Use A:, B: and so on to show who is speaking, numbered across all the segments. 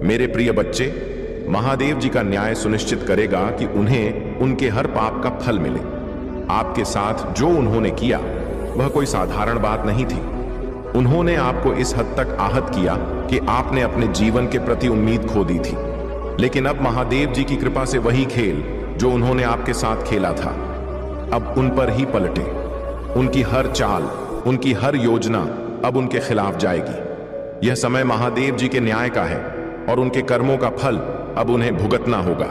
A: मेरे प्रिय बच्चे, महादेव जी का न्याय सुनिश्चित करेगा कि उन्हें उनके हर पाप का फल मिले। आपके साथ जो उन्होंने किया वह कोई साधारण बात नहीं थी। उन्होंने आपको इस हद तक आहत किया कि आपने अपने जीवन के प्रति उम्मीद खो दी थी। लेकिन अब महादेव जी की कृपा से वही खेल जो उन्होंने आपके साथ खेला था, अब उन पर ही पलटे। उनकी हर चाल, उनकी हर योजना अब उनके खिलाफ जाएगी। यह समय महादेव जी के न्याय का है और उनके कर्मों का फल अब उन्हें भुगतना होगा।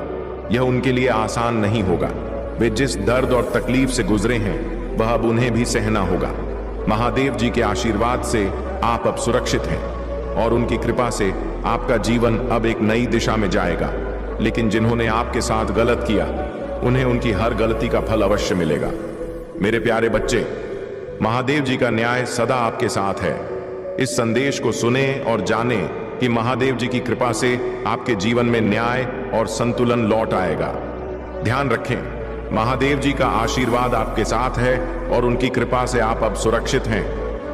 A: यह उनके लिए आसान नहीं होगा। वे जिस दर्द और तकलीफ से गुजरे हैं वह अब उन्हें भी सहना होगा। महादेव जी के आशीर्वाद से आप अब सुरक्षित हैं और उनकी कृपा से आपका जीवन अब एक नई दिशा में जाएगा। लेकिन जिन्होंने आपके साथ गलत किया, उन्हें उनकी हर गलती का फल अवश्य मिलेगा। मेरे प्यारे बच्चे, महादेव जी का न्याय सदा आपके साथ है। इस संदेश को सुने और जाने कि महादेव जी की कृपा से आपके जीवन में न्याय और संतुलन लौट आएगा। ध्यान रखें, महादेव जी का आशीर्वाद आपके साथ है और उनकी कृपा से आप अब सुरक्षित हैं।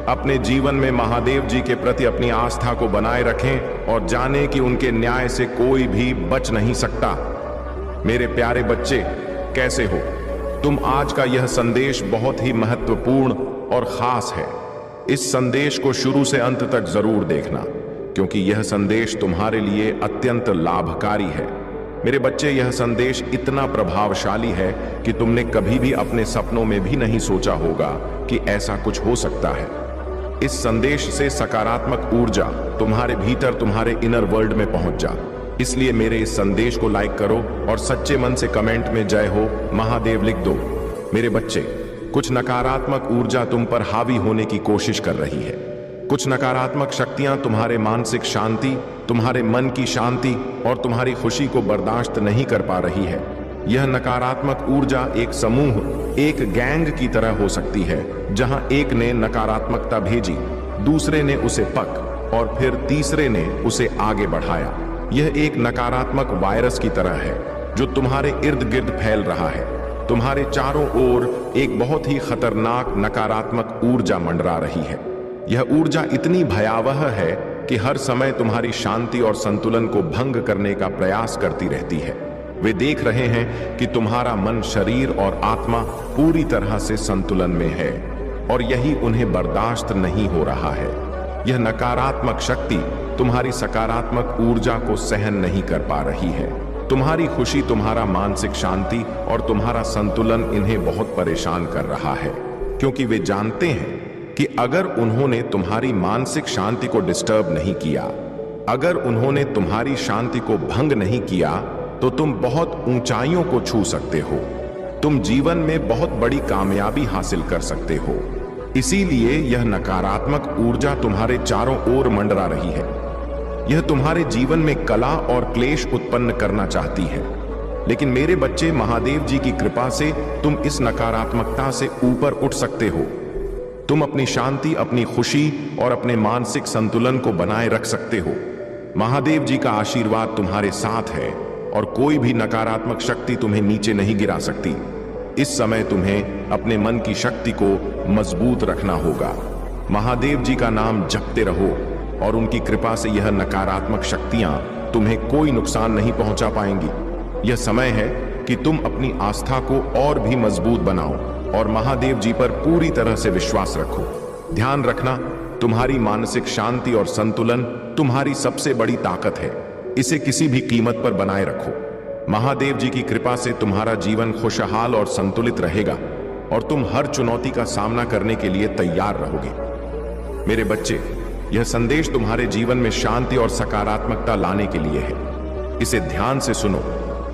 A: अपने जीवन में महादेव जी के प्रति अपनी आस्था को बनाए रखें और जानें कि उनके न्याय से कोई भी बच नहीं सकता। मेरे प्यारे बच्चे, कैसे हो तुम? आज का यह संदेश बहुत ही महत्वपूर्ण और खास है। इस संदेश को शुरू से अंत तक जरूर देखना, क्योंकि यह संदेश तुम्हारे लिए अत्यंत लाभकारी है। मेरे बच्चे, यह संदेश इतना प्रभावशाली है कि तुमने कभी भी अपने सपनों में भी नहीं सोचा होगा कि ऐसा कुछ हो सकता है। इस संदेश से सकारात्मक ऊर्जा तुम्हारे भीतर, तुम्हारे इनर वर्ल्ड में पहुंच जा। इसलिए मेरे इस संदेश को लाइक करो और सच्चे मन से कमेंट में जय हो महादेव लिख दो। मेरे बच्चे, कुछ नकारात्मक ऊर्जा तुम पर हावी होने की कोशिश कर रही है। कुछ नकारात्मक शक्तियां तुम्हारे मानसिक शांति, तुम्हारे मन की शांति और तुम्हारी खुशी को बर्दाश्त नहीं कर पा रही है। यह नकारात्मक ऊर्जा एक समूह, एक गैंग की तरह हो सकती है, जहां एक ने नकारात्मकता भेजी, दूसरे ने उसे पक और फिर तीसरे ने उसे आगे बढ़ाया। यह एक नकारात्मक वायरस की तरह है जो तुम्हारे इर्द गिर्द फैल रहा है। तुम्हारे चारों ओर एक बहुत ही खतरनाक नकारात्मक ऊर्जा मंडरा रही है। यह ऊर्जा इतनी भयावह है कि हर समय तुम्हारी शांति और संतुलन को भंग करने का प्रयास करती रहती है। वे देख रहे हैं कि तुम्हारा मन, शरीर और आत्मा पूरी तरह से संतुलन में है और यही उन्हें बर्दाश्त नहीं हो रहा है। यह नकारात्मक शक्ति तुम्हारी सकारात्मक ऊर्जा को सहन नहीं कर पा रही है। तुम्हारी खुशी, तुम्हारा मानसिक शांति और तुम्हारा संतुलन इन्हें बहुत परेशान कर रहा है, क्योंकि वे जानते हैं कि अगर उन्होंने तुम्हारी मानसिक शांति को डिस्टर्ब नहीं किया, अगर उन्होंने तुम्हारी शांति को भंग नहीं किया, तो तुम बहुत ऊंचाइयों को छू सकते हो। तुम जीवन में बहुत बड़ी कामयाबी हासिल कर सकते हो। इसीलिए यह नकारात्मक ऊर्जा तुम्हारे चारों ओर मंडरा रही है। यह तुम्हारे जीवन में कला और क्लेश उत्पन्न करना चाहती है। लेकिन मेरे बच्चे, महादेव जी की कृपा से तुम इस नकारात्मकता से ऊपर उठ सकते हो। तुम अपनी शांति, अपनी खुशी और अपने मानसिक संतुलन को बनाए रख सकते हो। महादेव जी का आशीर्वाद तुम्हारे साथ है और कोई भी नकारात्मक शक्ति तुम्हें नीचे नहीं गिरा सकती। इस समय तुम्हें अपने मन की शक्ति को मजबूत रखना होगा। महादेव जी का नाम जपते रहो और उनकी कृपा से यह नकारात्मक शक्तियां तुम्हें कोई नुकसान नहीं पहुंचा पाएंगी। यह समय है कि तुम अपनी आस्था को और भी मजबूत बनाओ और महादेव जी पर पूरी तरह से विश्वास रखो। ध्यान रखना, तुम्हारी मानसिक शांति और संतुलन तुम्हारी सबसे बड़ी ताकत है। इसे किसी भी कीमत पर बनाए रखो। महादेव जी की कृपा से तुम्हारा जीवन खुशहाल और संतुलित रहेगा और तुम हर चुनौती का सामना करने के लिए तैयार रहोगे। मेरे बच्चे, यह संदेश तुम्हारे जीवन में शांति और सकारात्मकता लाने के लिए है। इसे ध्यान से सुनो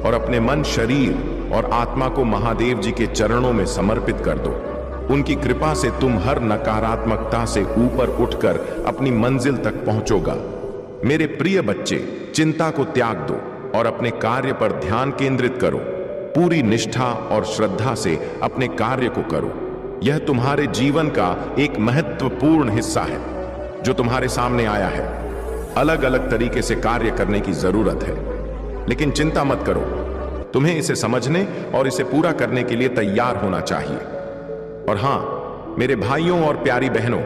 A: और अपने मन, शरीर और आत्मा को महादेव जी के चरणों में समर्पित कर दो। उनकी कृपा से तुम हर नकारात्मकता से ऊपर उठकर अपनी मंजिल तक पहुंचोगा। मेरे प्रिय बच्चे, चिंता को त्याग दो और अपने कार्य पर ध्यान केंद्रित करो। पूरी निष्ठा और श्रद्धा से अपने कार्य को करो। यह तुम्हारे जीवन का एक महत्वपूर्ण हिस्सा है जो तुम्हारे सामने आया है। अलग अलग तरीके से कार्य करने की जरूरत है, लेकिन चिंता मत करो। तुम्हें इसे समझने और इसे पूरा करने के लिए तैयार होना चाहिए। और हां, मेरे भाइयों और प्यारी बहनों,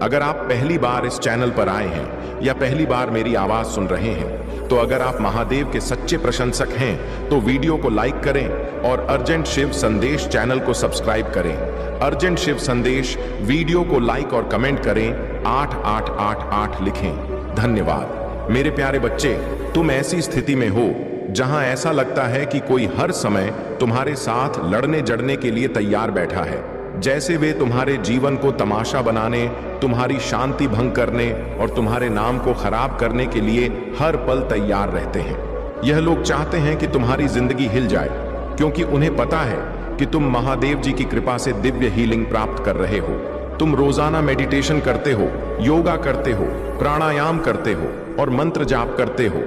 A: अगर आप पहली बार इस चैनल पर आए हैं या पहली बार मेरी आवाज सुन रहे हैं, तो अगर आप महादेव के सच्चे प्रशंसक हैं तो वीडियो को लाइक करें और अर्जेंट शिव संदेश चैनल को सब्सक्राइब करें। अर्जेंट शिव संदेश वीडियो को लाइक और कमेंट करें, 8888 लिखें। धन्यवाद। मेरे प्यारे बच्चे, तुम ऐसी स्थिति में हो जहां ऐसा लगता है कि कोई हर समय तुम्हारे साथ लड़ने जड़ने के लिए तैयार बैठा है, जैसे वे तुम्हारे जीवन को तमाशा बनाने, तुम्हारी शांति भंग करने और तुम्हारे नाम को खराब करने के लिए हर पल तैयार रहते हैं। यह लोग चाहते हैं कि तुम्हारी जिंदगी हिल जाए, क्योंकि उन्हें पता है कि तुम महादेव जी की कृपा से दिव्य हीलिंग प्राप्त कर रहे हो। तुम रोजाना मेडिटेशन करते हो, योगा करते हो, प्राणायाम करते हो और मंत्र जाप करते हो।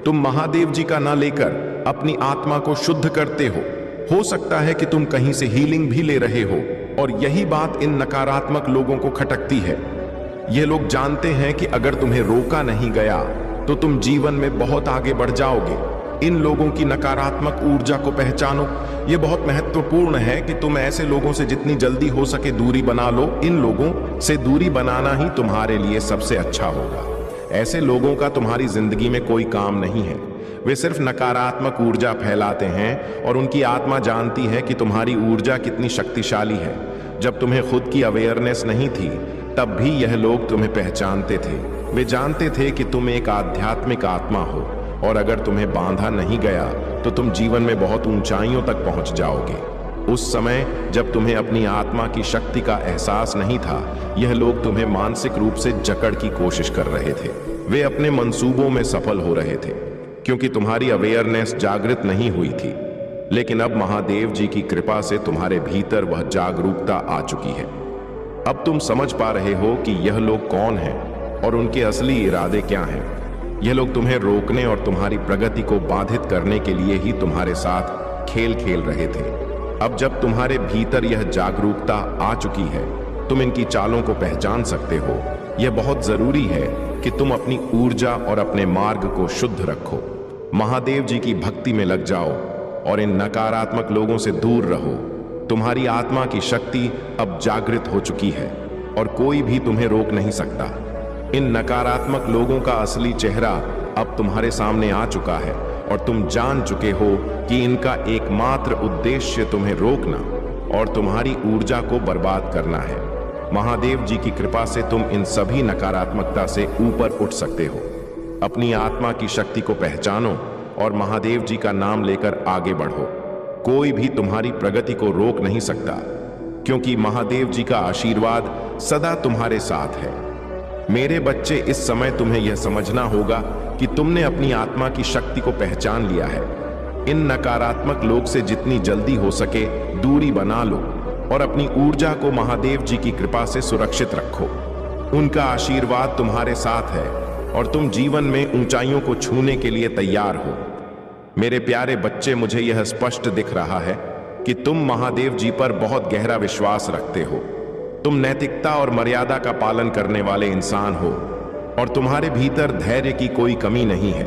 A: तुम महादेव जी का नाम लेकर अपनी आत्मा को शुद्ध करते हो। हो सकता है कि तुम कहीं से हीलिंग भी ले रहे हो, और यही बात इन नकारात्मक लोगों को खटकती है। ये लोग जानते हैं कि अगर तुम्हें रोका नहीं गया तो तुम जीवन में बहुत आगे बढ़ जाओगे। इन लोगों की नकारात्मक ऊर्जा को पहचानो। यह बहुत महत्वपूर्ण है कि तुम ऐसे लोगों से जितनी जल्दी हो सके दूरी बना लो। इन लोगों से दूरी बनाना ही तुम्हारे लिए सबसे अच्छा होगा। ऐसे लोगों का तुम्हारी जिंदगी में कोई काम नहीं है। वे सिर्फ नकारात्मक ऊर्जा फैलाते हैं और उनकी आत्मा जानती है कि तुम्हारी ऊर्जा कितनी शक्तिशाली है। जब तुम्हें खुद की अवेयरनेस नहीं थी, तब भी यह लोग तुम्हें पहचानते थे। वे जानते थे कि तुम एक आध्यात्मिक आत्मा हो, और अगर तुम्हें बांधा नहीं गया तो तुम जीवन में बहुत ऊंचाइयों तक पहुंच जाओगे। उस समय जब तुम्हें अपनी आत्मा की शक्ति का एहसास नहीं था, यह लोग तुम्हें मानसिक रूप से जकड़ की कोशिश कर रहे थे। वे अपने मंसूबों में सफल हो रहे थे, क्योंकि तुम्हारी अवेयरनेस जागृत नहीं हुई थी। लेकिन अब महादेव जी की कृपा से तुम्हारे भीतर वह जागरूकता आ चुकी है। अब तुम समझ पा रहे हो कि यह लोग कौन हैं और उनके असली इरादे क्या हैं। यह लोग तुम्हें रोकने और तुम्हारी प्रगति को बाधित करने के लिए ही तुम्हारे साथ खेल खेल रहे थे। अब जब तुम्हारे भीतर यह जागरूकता आ चुकी है, तुम इनकी चालों को पहचान सकते हो। यह बहुत जरूरी है कि तुम अपनी ऊर्जा और अपने मार्ग को शुद्ध रखो। महादेव जी की भक्ति में लग जाओ और इन नकारात्मक लोगों से दूर रहो। तुम्हारी आत्मा की शक्ति अब जागृत हो चुकी है और कोई भी तुम्हें रोक नहीं सकता। इन नकारात्मक लोगों का असली चेहरा अब तुम्हारे सामने आ चुका है और तुम जान चुके हो कि इनका एकमात्र उद्देश्य तुम्हें रोकना और तुम्हारी ऊर्जा को बर्बाद करना है। महादेव जी की कृपा से तुम इन सभी नकारात्मकता से ऊपर उठ सकते हो। अपनी आत्मा की शक्ति को पहचानो और महादेव जी का नाम लेकर आगे बढ़ो। कोई भी तुम्हारी प्रगति को रोक नहीं सकता, क्योंकि महादेव जी का आशीर्वाद सदा तुम्हारे साथ है। मेरे बच्चे, इस समय तुम्हें यह समझना होगा कि तुमने अपनी आत्मा की शक्ति को पहचान लिया है। इन नकारात्मक लोग से जितनी जल्दी हो सके दूरी बना लो और अपनी ऊर्जा को महादेव जी की कृपा से सुरक्षित रखो। उनका आशीर्वाद तुम्हारे साथ है और तुम जीवन में ऊंचाइयों को छूने के लिए तैयार हो। मेरे प्यारे बच्चे, मुझे यह स्पष्ट दिख रहा है कि तुम महादेव जी पर बहुत गहरा विश्वास रखते हो। तुम नैतिकता और मर्यादा का पालन करने वाले इंसान हो और तुम्हारे भीतर धैर्य की कोई कमी नहीं है।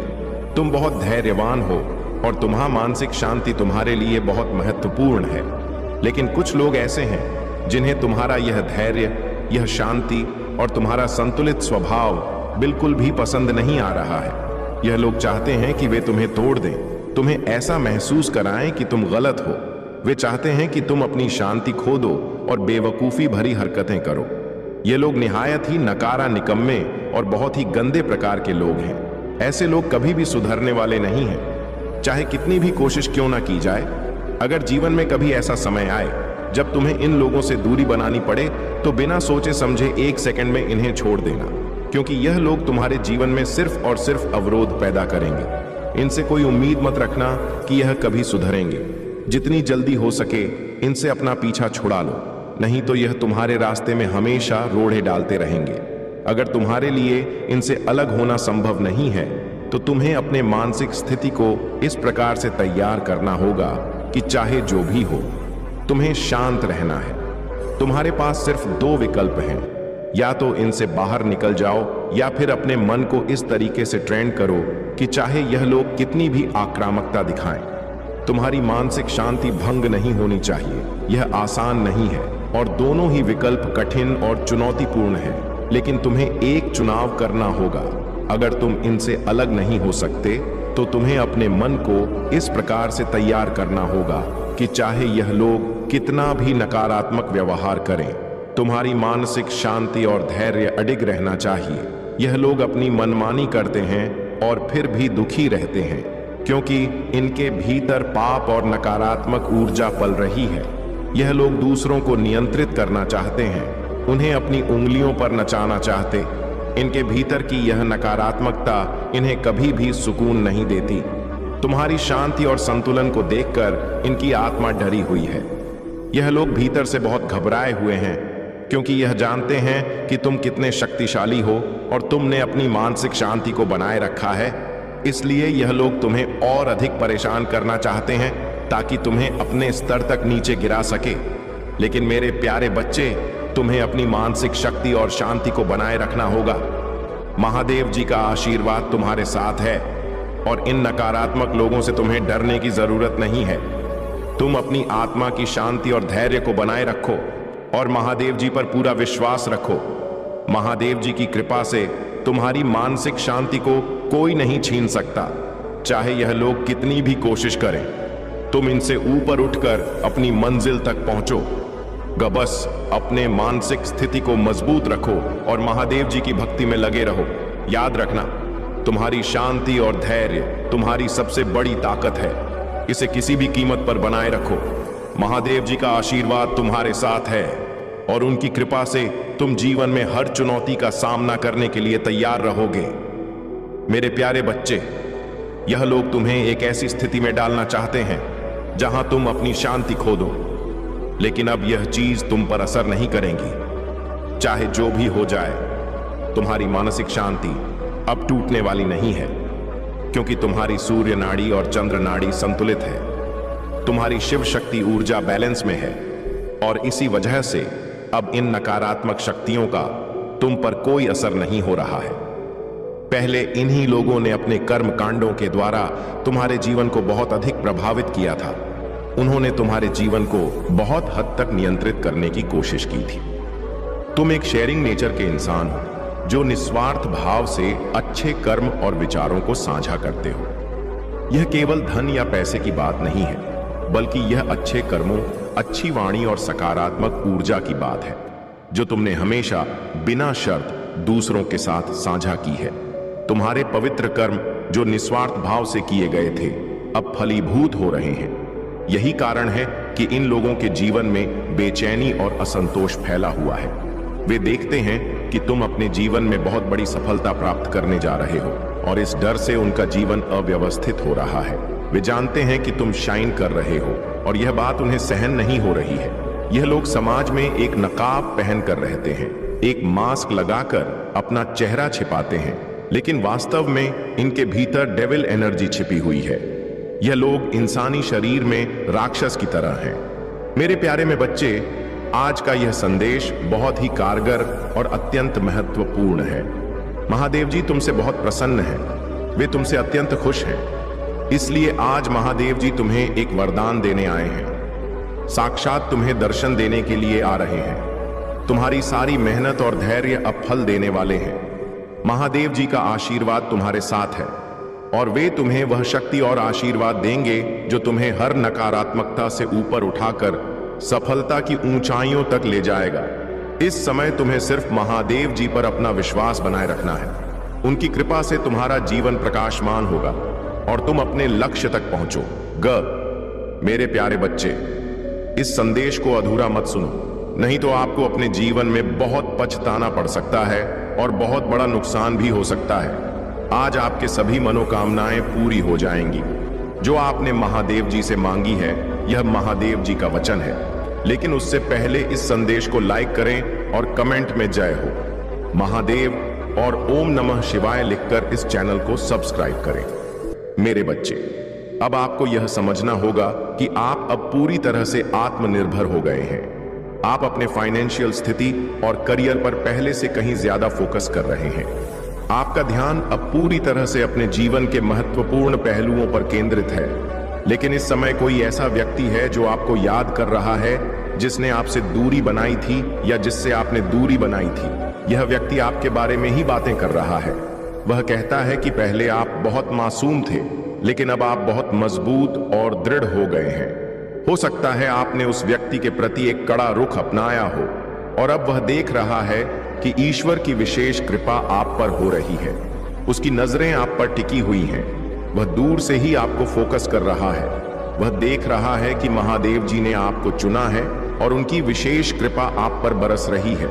A: तुम बहुत धैर्यवान हो और तुम्हारी मानसिक शांति तुम्हारे लिए बहुत महत्वपूर्ण है। लेकिन कुछ लोग ऐसे हैं जिन्हें तुम्हारा यह धैर्य, यह शांति और तुम्हारा संतुलित स्वभाव बिल्कुल भी पसंद नहीं आ रहा है। यह लोग चाहते हैं कि वे तुम्हें तोड़ दें, तुम्हें ऐसा महसूस कराएं कि तुम गलत हो। वे चाहते हैं कि तुम अपनी शांति खो दो और बेवकूफ़ी भरी हरकतें करो। ये लोग निहायत ही नकारा, निकम्मे और बहुत ही गंदे प्रकार के लोग हैं। ऐसे लोग कभी भी सुधरने वाले नहीं हैं, चाहे कितनी भी कोशिश क्यों ना की जाए। अगर जीवन में कभी ऐसा समय आए जब तुम्हें इन लोगों से दूरी बनानी पड़े, तो बिना सोचे समझे 1 सेकंड में इन्हें छोड़ देना, क्योंकि यह लोग तुम्हारे जीवन में सिर्फ और सिर्फ अवरोध पैदा करेंगे। इनसे कोई उम्मीद मत रखना कि यह कभी सुधरेंगे। जितनी जल्दी हो सके इनसे अपना पीछा छुड़ा लो, नहीं तो यह तुम्हारे रास्ते में हमेशा रोड़े डालते रहेंगे। अगर तुम्हारे लिए इनसे अलग होना संभव नहीं है, तो तुम्हें अपने मानसिक स्थिति को इस प्रकार से तैयार करना होगा कि चाहे जो भी हो, तुम्हें शांत रहना है। तुम्हारे पास सिर्फ 2 विकल्प हैं, या तो इनसे बाहर निकल जाओ या फिर अपने मन को इस तरीके से ट्रेन करो कि चाहे यह लोग कितनी भी आक्रामकता दिखाएं, तुम्हारी मानसिक शांति भंग नहीं होनी चाहिए। यह आसान नहीं है और दोनों ही विकल्प कठिन और चुनौतीपूर्ण है। लेकिन तुम्हें एक चुनाव करना होगा। अगर तुम इनसे अलग नहीं हो सकते तो तुम्हें अपने मन को इस प्रकार से तैयार करना होगा कि चाहे यह लोग कितना भी नकारात्मक व्यवहार करें, तुम्हारी मानसिक शांति और धैर्य अडिग रहना चाहिए। यह लोग अपनी मनमानी करते हैं और फिर भी दुखी रहते हैं, क्योंकि इनके भीतर पाप और नकारात्मक ऊर्जा पल रही है। यह लोग दूसरों को नियंत्रित करना चाहते हैं, उन्हें अपनी उंगलियों पर नचाना चाहते। इनके भीतर की यह नकारात्मकता इन्हें कभी भी सुकून नहीं देती। तुम्हारी शांति और संतुलन को देखकर इनकी आत्मा डरी हुई है। यह लोग भीतर से बहुत घबराए हुए हैं, क्योंकि यह जानते हैं कि तुम कितने शक्तिशाली हो और तुमने अपनी मानसिक शांति को बनाए रखा है। इसलिए यह लोग तुम्हें और अधिक परेशान करना चाहते हैं ताकि तुम्हें अपने स्तर तक नीचे गिरा सके। लेकिन मेरे प्यारे बच्चे, तुम्हें अपनी मानसिक शक्ति और शांति को बनाए रखना होगा। महादेव जी का आशीर्वाद तुम्हारे साथ है और इन नकारात्मक लोगों से तुम्हें डरने की जरूरत नहीं है। तुम अपनी आत्मा की शांति और धैर्य को बनाए रखो और महादेव जी पर पूरा विश्वास रखो। महादेव जी की कृपा से तुम्हारी मानसिक शांति को कोई नहीं छीन सकता, चाहे यह लोग कितनी भी कोशिश करें। तुम इनसे ऊपर उठकर अपनी मंजिल तक पहुंचो। बस अपने मानसिक स्थिति को मजबूत रखो और महादेव जी की भक्ति में लगे रहो। याद रखना, तुम्हारी शांति और धैर्य तुम्हारी सबसे बड़ी ताकत है। इसे किसी भी कीमत पर बनाए रखो। महादेव जी का आशीर्वाद तुम्हारे साथ है और उनकी कृपा से तुम जीवन में हर चुनौती का सामना करने के लिए तैयार रहोगे। मेरे प्यारे बच्चे, यह लोग तुम्हें एक ऐसी स्थिति में डालना चाहते हैं जहां तुम अपनी शांति खो दो, लेकिन अब यह चीज तुम पर असर नहीं करेंगी। चाहे जो भी हो जाए, तुम्हारी मानसिक शांति अब टूटने वाली नहीं है, क्योंकि तुम्हारी सूर्य नाड़ी और चंद्र नाड़ी संतुलित है। तुम्हारी शिव शक्ति ऊर्जा बैलेंस में है और इसी वजह से अब इन नकारात्मक शक्तियों का तुम पर कोई असर नहीं हो रहा है। पहले इन्हीं लोगों ने अपने कर्म कांडों के द्वारा तुम्हारे जीवन को बहुत अधिक प्रभावित किया था। उन्होंने तुम्हारे जीवन को बहुत हद तक नियंत्रित करने की कोशिश की थी। तुम एक शेयरिंग नेचर के इंसान हो, जो निस्वार्थ भाव से अच्छे कर्म और विचारों को साझा करते हो। यह केवल धन या पैसे की बात नहीं है, बल्कि यह अच्छे कर्मों, अच्छी वाणी और सकारात्मक ऊर्जा की बात है, जो तुमने हमेशा बिना शर्त दूसरों के साथ साझा की है। तुम्हारे पवित्र कर्म जो निस्वार्थ भाव से किए गए थे, अब फलीभूत हो रहे हैं। यही कारण है कि इन लोगों के जीवन में बेचैनी और असंतोष फैला हुआ है। वे देखते हैं कि तुम अपने जीवन में बहुत बड़ी सफलता प्राप्त करने जा रहे हो और इस डर से उनका जीवन अव्यवस्थित हो रहा है। वे जानते हैं कि तुम शाइन कर रहे हो और यह बात उन्हें सहन नहीं हो रही है। यह लोग समाज में एक नकाब पहन कर रहते हैं, एक मास्क लगाकर अपना चेहरा छिपाते हैं, लेकिन वास्तव में इनके भीतर डेविल एनर्जी छिपी हुई है। यह लोग इंसानी शरीर में राक्षस की तरह हैं। मेरे प्यारे में बच्चे, आज का यह संदेश बहुत ही कारगर और अत्यंत महत्वपूर्ण है। महादेव जी तुमसे बहुत प्रसन्न हैं। वे तुमसे अत्यंत खुश हैं। इसलिए आज महादेव जी तुम्हें एक वरदान देने आए हैं। साक्षात तुम्हें दर्शन देने के लिए आ रहे हैं। तुम्हारी सारी मेहनत और धैर्य अब फल देने वाले हैं। महादेव जी का आशीर्वाद तुम्हारे साथ है और वे तुम्हें वह शक्ति और आशीर्वाद देंगे जो तुम्हें हर नकारात्मकता से ऊपर उठाकर सफलता की ऊंचाइयों तक ले जाएगा। इस समय तुम्हें सिर्फ महादेव जी पर अपना विश्वास बनाए रखना है। उनकी कृपा से तुम्हारा जीवन प्रकाशमान होगा और तुम अपने लक्ष्य तक पहुंचो। मेरे प्यारे बच्चे, इस संदेश को अधूरा मत सुनो, नहीं तो आपको अपने जीवन में बहुत पछताना पड़ सकता है और बहुत बड़ा नुकसान भी हो सकता है। आज आपके सभी मनोकामनाएं पूरी हो जाएंगी जो आपने महादेव जी से मांगी है। यह महादेव जी का वचन है। लेकिन उससे पहले इस संदेश को लाइक करें और कमेंट में जय हो महादेव और ओम नमः शिवाय लिखकर इस चैनल को सब्सक्राइब करें। मेरे बच्चे, अब आपको यह समझना होगा कि आप अब पूरी तरह से आत्मनिर्भर हो गए हैं। आप अपने फाइनेंशियल स्थिति और करियर पर पहले से कहीं ज्यादा फोकस कर रहे हैं। आपका ध्यान अब पूरी तरह से अपने जीवन के महत्वपूर्ण पहलुओं पर केंद्रित है। लेकिन इस समय कोई ऐसा व्यक्ति है जो आपको याद कर रहा है, जिसने आपसे दूरी बनाई थी या जिससे आपने दूरी बनाई थी। यह व्यक्ति आपके बारे में ही बातें कर रहा है। वह कहता है कि पहले आप बहुत मासूम थे, लेकिन अब आप बहुत मजबूत और दृढ़ हो गए हैं। हो सकता है आपने उस व्यक्ति के प्रति एक कड़ा रुख अपनाया हो और अब वह देख रहा है कि ईश्वर की विशेष कृपा आप पर हो रही है। उसकी नजरें आप पर टिकी हुई हैं। वह दूर से ही आपको फोकस कर रहा है। वह देख रहा है कि महादेव जी ने आपको चुना है और उनकी विशेष कृपा आप पर बरस रही है।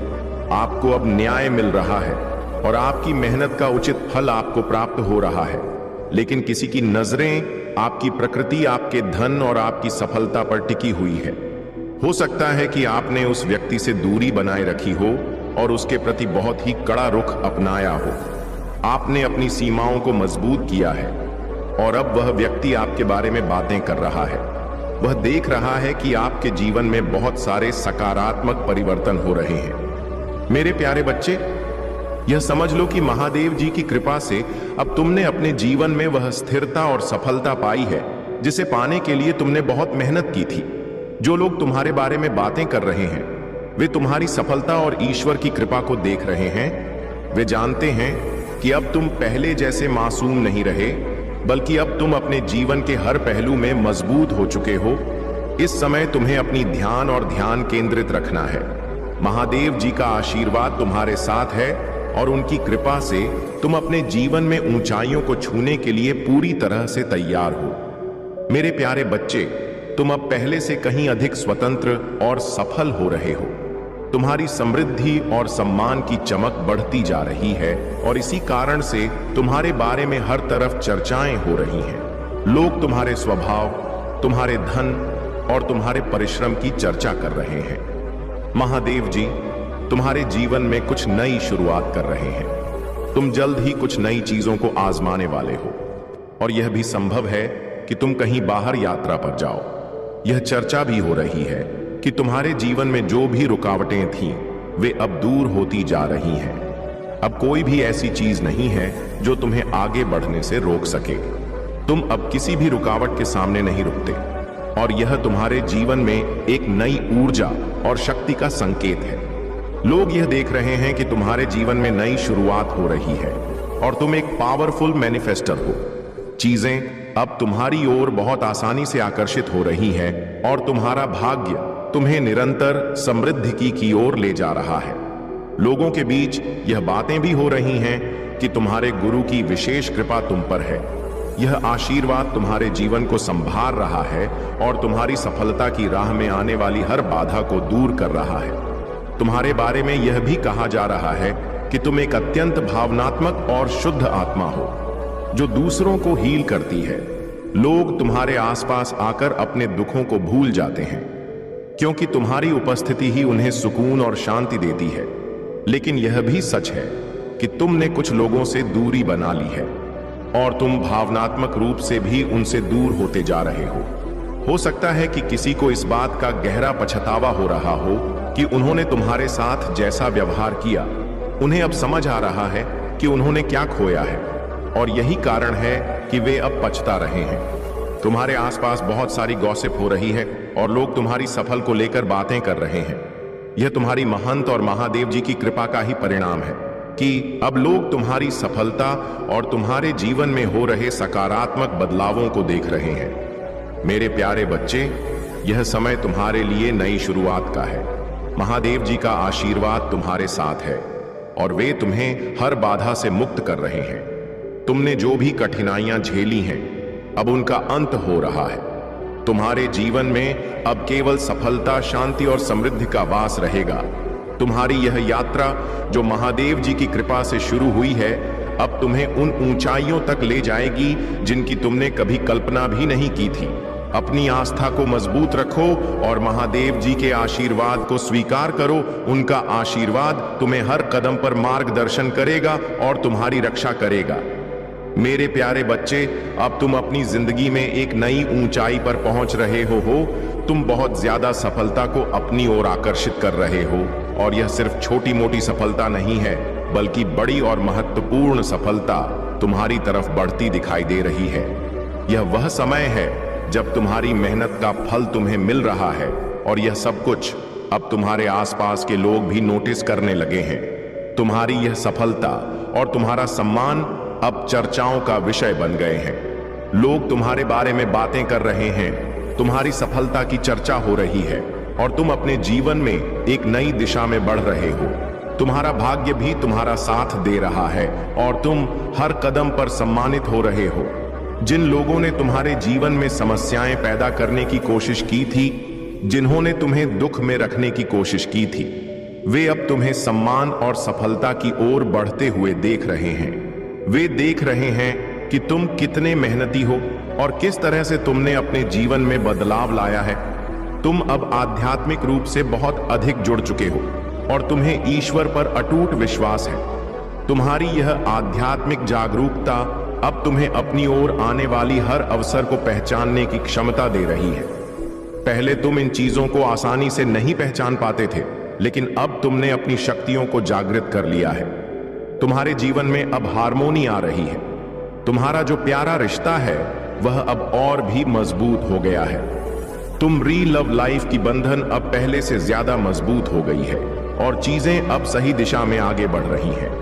A: आपको अब न्याय मिल रहा है और आपकी मेहनत का उचित फल आपको प्राप्त हो रहा है। लेकिन किसी की नजरें, आपकी प्रकृति, आपके धन और आपकी सफलता पर टिकी हुई है। हो सकता है कि आपने उस व्यक्ति से दूरी बनाए रखी हो और उसके प्रति बहुत ही कड़ा रुख अपनाया हो। आपने अपनी सीमाओं को मजबूत किया है और अब वह व्यक्ति आपके बारे में बातें कर रहा है। वह देख रहा है कि आपके जीवन में बहुत सारे सकारात्मक परिवर्तन हो रहे हैं। मेरे प्यारे बच्चे, यह समझ लो कि महादेव जी की कृपा से अब तुमने अपने जीवन में वह स्थिरता और सफलता पाई है जिसे पाने के लिए तुमने बहुत मेहनत की थी। जो लोग तुम्हारे बारे में बातें कर रहे हैं वे तुम्हारी सफलता और ईश्वर की कृपा को देख रहे हैं। वे जानते हैं कि अब तुम पहले जैसे मासूम नहीं रहे, बल्कि अब तुम अपने जीवन के हर पहलू में मजबूत हो चुके हो। इस समय तुम्हें अपनी ध्यान केंद्रित रखना है। महादेव जी का आशीर्वाद तुम्हारे साथ है और उनकी कृपा से तुम अपने जीवन में ऊंचाइयों को छूने के लिए पूरी तरह से तैयार हो। मेरे प्यारे बच्चे, तुम अब पहले से कहीं अधिक स्वतंत्र और सफल हो रहे हो। तुम्हारी समृद्धि और सम्मान की चमक बढ़ती जा रही है और इसी कारण से तुम्हारे बारे में हर तरफ चर्चाएं हो रही हैं। लोग तुम्हारे स्वभाव, तुम्हारे धन और तुम्हारे परिश्रम की चर्चा कर रहे हैं। महादेव जी तुम्हारे जीवन में कुछ नई शुरुआत कर रहे हैं। तुम जल्द ही कुछ नई चीजों को आजमाने वाले हो और यह भी संभव है कि तुम कहीं बाहर यात्रा पर जाओ। यह चर्चा भी हो रही है कि तुम्हारे जीवन में जो भी रुकावटें थीं वे अब दूर होती जा रही हैं। अब कोई भी ऐसी चीज नहीं है जो तुम्हें आगे बढ़ने से रोक सके। तुम अब किसी भी रुकावट के सामने नहीं रुकते और यह तुम्हारे जीवन में एक नई ऊर्जा और शक्ति का संकेत है। लोग यह देख रहे हैं कि तुम्हारे जीवन में नई शुरुआत हो रही है और तुम एक पावरफुल मैनिफेस्टर हो। चीजें अब तुम्हारी ओर बहुत आसानी से आकर्षित हो रही हैं और तुम्हारा भाग्य तुम्हें निरंतर समृद्धि की ओर ले जा रहा है। लोगों के बीच यह बातें भी हो रही हैं कि तुम्हारे गुरु की विशेष कृपा तुम पर है। यह आशीर्वाद तुम्हारे जीवन को संभाल रहा है और तुम्हारी सफलता की राह में आने वाली हर बाधा को दूर कर रहा है। तुम्हारे बारे में यह भी कहा जा रहा है कि तुम एक अत्यंत भावनात्मक और शुद्ध आत्मा हो जो दूसरों को हील करती है। लोग तुम्हारे आसपास आकर अपने दुखों को भूल जाते हैं क्योंकि तुम्हारी उपस्थिति ही उन्हें सुकून और शांति देती है। लेकिन यह भी सच है कि तुमने कुछ लोगों से दूरी बना ली है और तुम भावनात्मक रूप से भी उनसे दूर होते जा रहे हो सकता है कि किसी को इस बात का गहरा पछतावा हो रहा हो कि उन्होंने तुम्हारे साथ जैसा व्यवहार किया। उन्हें अब समझ आ रहा है कि उन्होंने क्या खोया है और यही कारण है कि वे अब पछता रहे हैं। तुम्हारे आसपास बहुत सारी गॉसिप हो रही है और लोग तुम्हारी सफल को लेकर बातें कर रहे हैं। यह तुम्हारी महंत और महादेव जी की कृपा का ही परिणाम है कि अब लोग तुम्हारी सफलता और तुम्हारे जीवन में हो रहे सकारात्मक बदलावों को देख रहे हैं। मेरे प्यारे बच्चे, यह समय तुम्हारे लिए नई शुरुआत का है। महादेव जी का आशीर्वाद तुम्हारे साथ है और वे तुम्हें हर बाधा से मुक्त कर रहे हैं। तुमने जो भी कठिनाइयां झेली हैं अब उनका अंत हो रहा है। तुम्हारे जीवन में अब केवल सफलता, शांति और समृद्धि का वास रहेगा। तुम्हारी यह यात्रा जो महादेव जी की कृपा से शुरू हुई है अब तुम्हें उन ऊंचाइयों तक ले जाएगी जिनकी तुमने कभी कल्पना भी नहीं की थी। अपनी आस्था को मजबूत रखो और महादेव जी के आशीर्वाद को स्वीकार करो। उनका आशीर्वाद तुम्हें हर कदम पर मार्गदर्शन करेगा और तुम्हारी रक्षा करेगा। मेरे प्यारे बच्चे, अब तुम अपनी जिंदगी में एक नई ऊंचाई पर पहुंच रहे हो। तुम बहुत ज्यादा सफलता को अपनी ओर आकर्षित कर रहे हो और यह सिर्फ छोटी मोटी सफलता नहीं है बल्कि बड़ी और महत्वपूर्ण सफलता तुम्हारी तरफ बढ़ती दिखाई दे रही है। यह वह समय है जब तुम्हारी मेहनत का फल तुम्हें मिल रहा है और यह सब कुछ अब तुम्हारे आसपास के लोग भी नोटिस करने लगे हैं। तुम्हारी यह सफलता और तुम्हारा सम्मान अब चर्चाओं का विषय बन गए हैं। लोग तुम्हारे बारे में बातें कर रहे हैं, तुम्हारी सफलता की चर्चा हो रही है और तुम अपने जीवन में एक नई दिशा में बढ़ रहे हो। तुम्हारा भाग्य भी तुम्हारा साथ दे रहा है और तुम हर कदम पर सम्मानित हो रहे हो। जिन लोगों ने तुम्हारे जीवन में समस्याएं पैदा करने की कोशिश की थी, जिन्होंने तुम्हें दुख में रखने की कोशिश की थी, वे अब तुम्हें सम्मान और सफलता की ओर बढ़ते हुए देख रहे हैं। वे देख रहे हैं कि तुम कितने मेहनती हो और किस तरह से तुमने अपने जीवन में बदलाव लाया है। तुम अब आध्यात्मिक रूप से बहुत अधिक जुड़ चुके हो और तुम्हें ईश्वर पर अटूट विश्वास है। तुम्हारी यह आध्यात्मिक जागरूकता अब तुम्हें अपनी ओर आने वाली हर अवसर को पहचानने की क्षमता दे रही है। पहले तुम इन चीजों को आसानी से नहीं पहचान पाते थे, लेकिन अब तुमने अपनी शक्तियों को जागृत कर लिया है। तुम्हारे जीवन में अब हार्मोनी आ रही है। तुम्हारा जो प्यारा रिश्ता है वह अब और भी मजबूत हो गया है। तुम री लव लाइफ की बंधन अब पहले से ज्यादा मजबूत हो गई है और चीजें अब सही दिशा में आगे बढ़ रही हैं।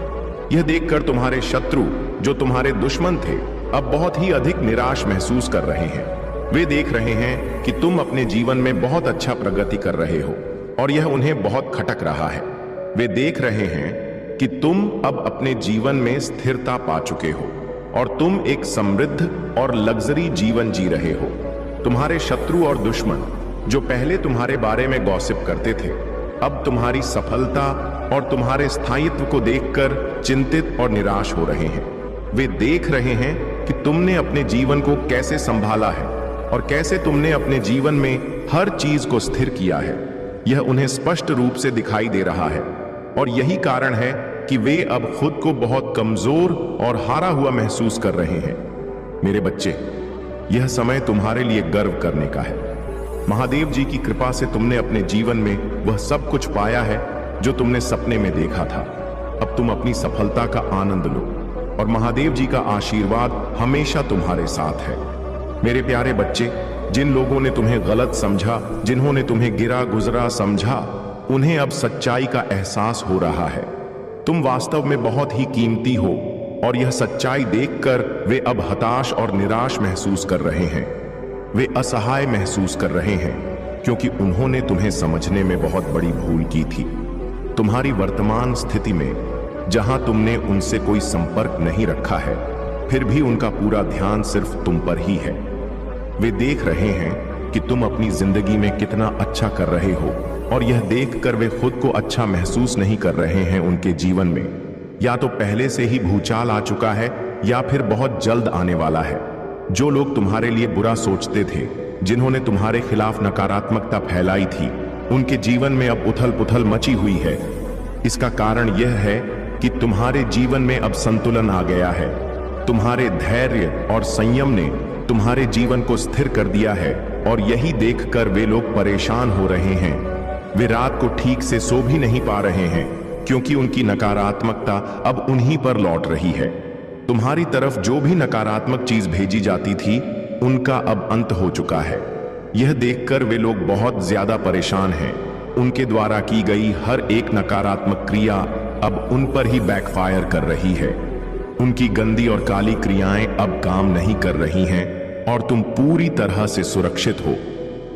A: यह देखकर तुम्हारे शत्रु, जो तुम्हारे दुश्मन थे, अब बहुत ही अधिक निराश महसूस कर रहे हैं। वे देख रहे हैं कि तुम अपने जीवन में बहुत अच्छा प्रगति कर रहे हो और यह उन्हें बहुत खटक रहा है। वे देख रहे हैं कि तुम अब अपने जीवन में स्थिरता पा चुके हो और तुम एक समृद्ध और लग्जरी जीवन जी रहे हो। तुम्हारे शत्रु और दुश्मन, जो पहले तुम्हारे बारे में गॉसिप करते थे, अब तुम्हारी सफलता और तुम्हारे स्थायित्व को देखकर चिंतित और निराश हो रहे हैं। वे देख रहे हैं कि तुमने अपने जीवन को कैसे संभाला है और कैसे तुमने अपने जीवन में हर चीज को स्थिर किया है। यह उन्हें स्पष्ट रूप से दिखाई दे रहा है और यही कारण है कि वे अब खुद को बहुत कमजोर और हारा हुआ महसूस कर रहे हैं। मेरे बच्चे, यह समय तुम्हारे लिए गर्व करने का है। महादेव जी की कृपा से तुमने अपने जीवन में वह सब कुछ पाया है जो तुमने सपने में देखा था। अब तुम अपनी सफलता का आनंद लो और महादेव जी का आशीर्वाद हमेशा तुम्हारे साथ है। मेरे प्यारे बच्चे, जिन लोगों ने तुम्हें गलत समझा, जिन्होंने तुम्हें गिरा गुजरा समझा, उन्हें अब सच्चाई का एहसास हो रहा है। तुम वास्तव में बहुत ही कीमती हो और यह सच्चाई देखकर वे अब हताश और निराश महसूस कर रहे हैं। वे असहाय महसूस कर रहे हैं क्योंकि उन्होंने तुम्हें समझने में बहुत बड़ी भूल की थी। तुम्हारी वर्तमान स्थिति में, जहां तुमने उनसे कोई संपर्क नहीं रखा है, फिर भी उनका पूरा ध्यान सिर्फ तुम पर ही है। वे देख रहे हैं कि तुम अपनी जिंदगी में कितना अच्छा कर रहे हो और यह देखकर वे खुद को अच्छा महसूस नहीं कर रहे हैं। उनके जीवन में या तो पहले से ही भूचाल आ चुका है या फिर बहुत जल्द आने वाला है। जो लोग तुम्हारे लिए बुरा सोचते थे, जिन्होंने तुम्हारे खिलाफ नकारात्मकता फैलाई थी, उनके जीवन में अब उथल पुथल मची हुई है। इसका कारण यह है कि तुम्हारे जीवन में अब संतुलन आ गया है। तुम्हारे धैर्य और संयम ने तुम्हारे जीवन को स्थिर कर दिया है और यही देखकर वे लोग परेशान हो रहे हैं। वे रात को ठीक से सो भी नहीं पा रहे हैं क्योंकि उनकी नकारात्मकता अब उन्हीं पर लौट रही है। तुम्हारी तरफ जो भी नकारात्मक चीज भेजी जाती थी, उनका अब अंत हो चुका है। यह देखकर वे लोग बहुत ज्यादा परेशान हैं। उनके द्वारा की गई हर एक नकारात्मक क्रिया अब उन पर ही बैकफायर कर रही है। उनकी गंदी और काली क्रियाएं अब काम नहीं कर रही हैं और तुम पूरी तरह से सुरक्षित हो।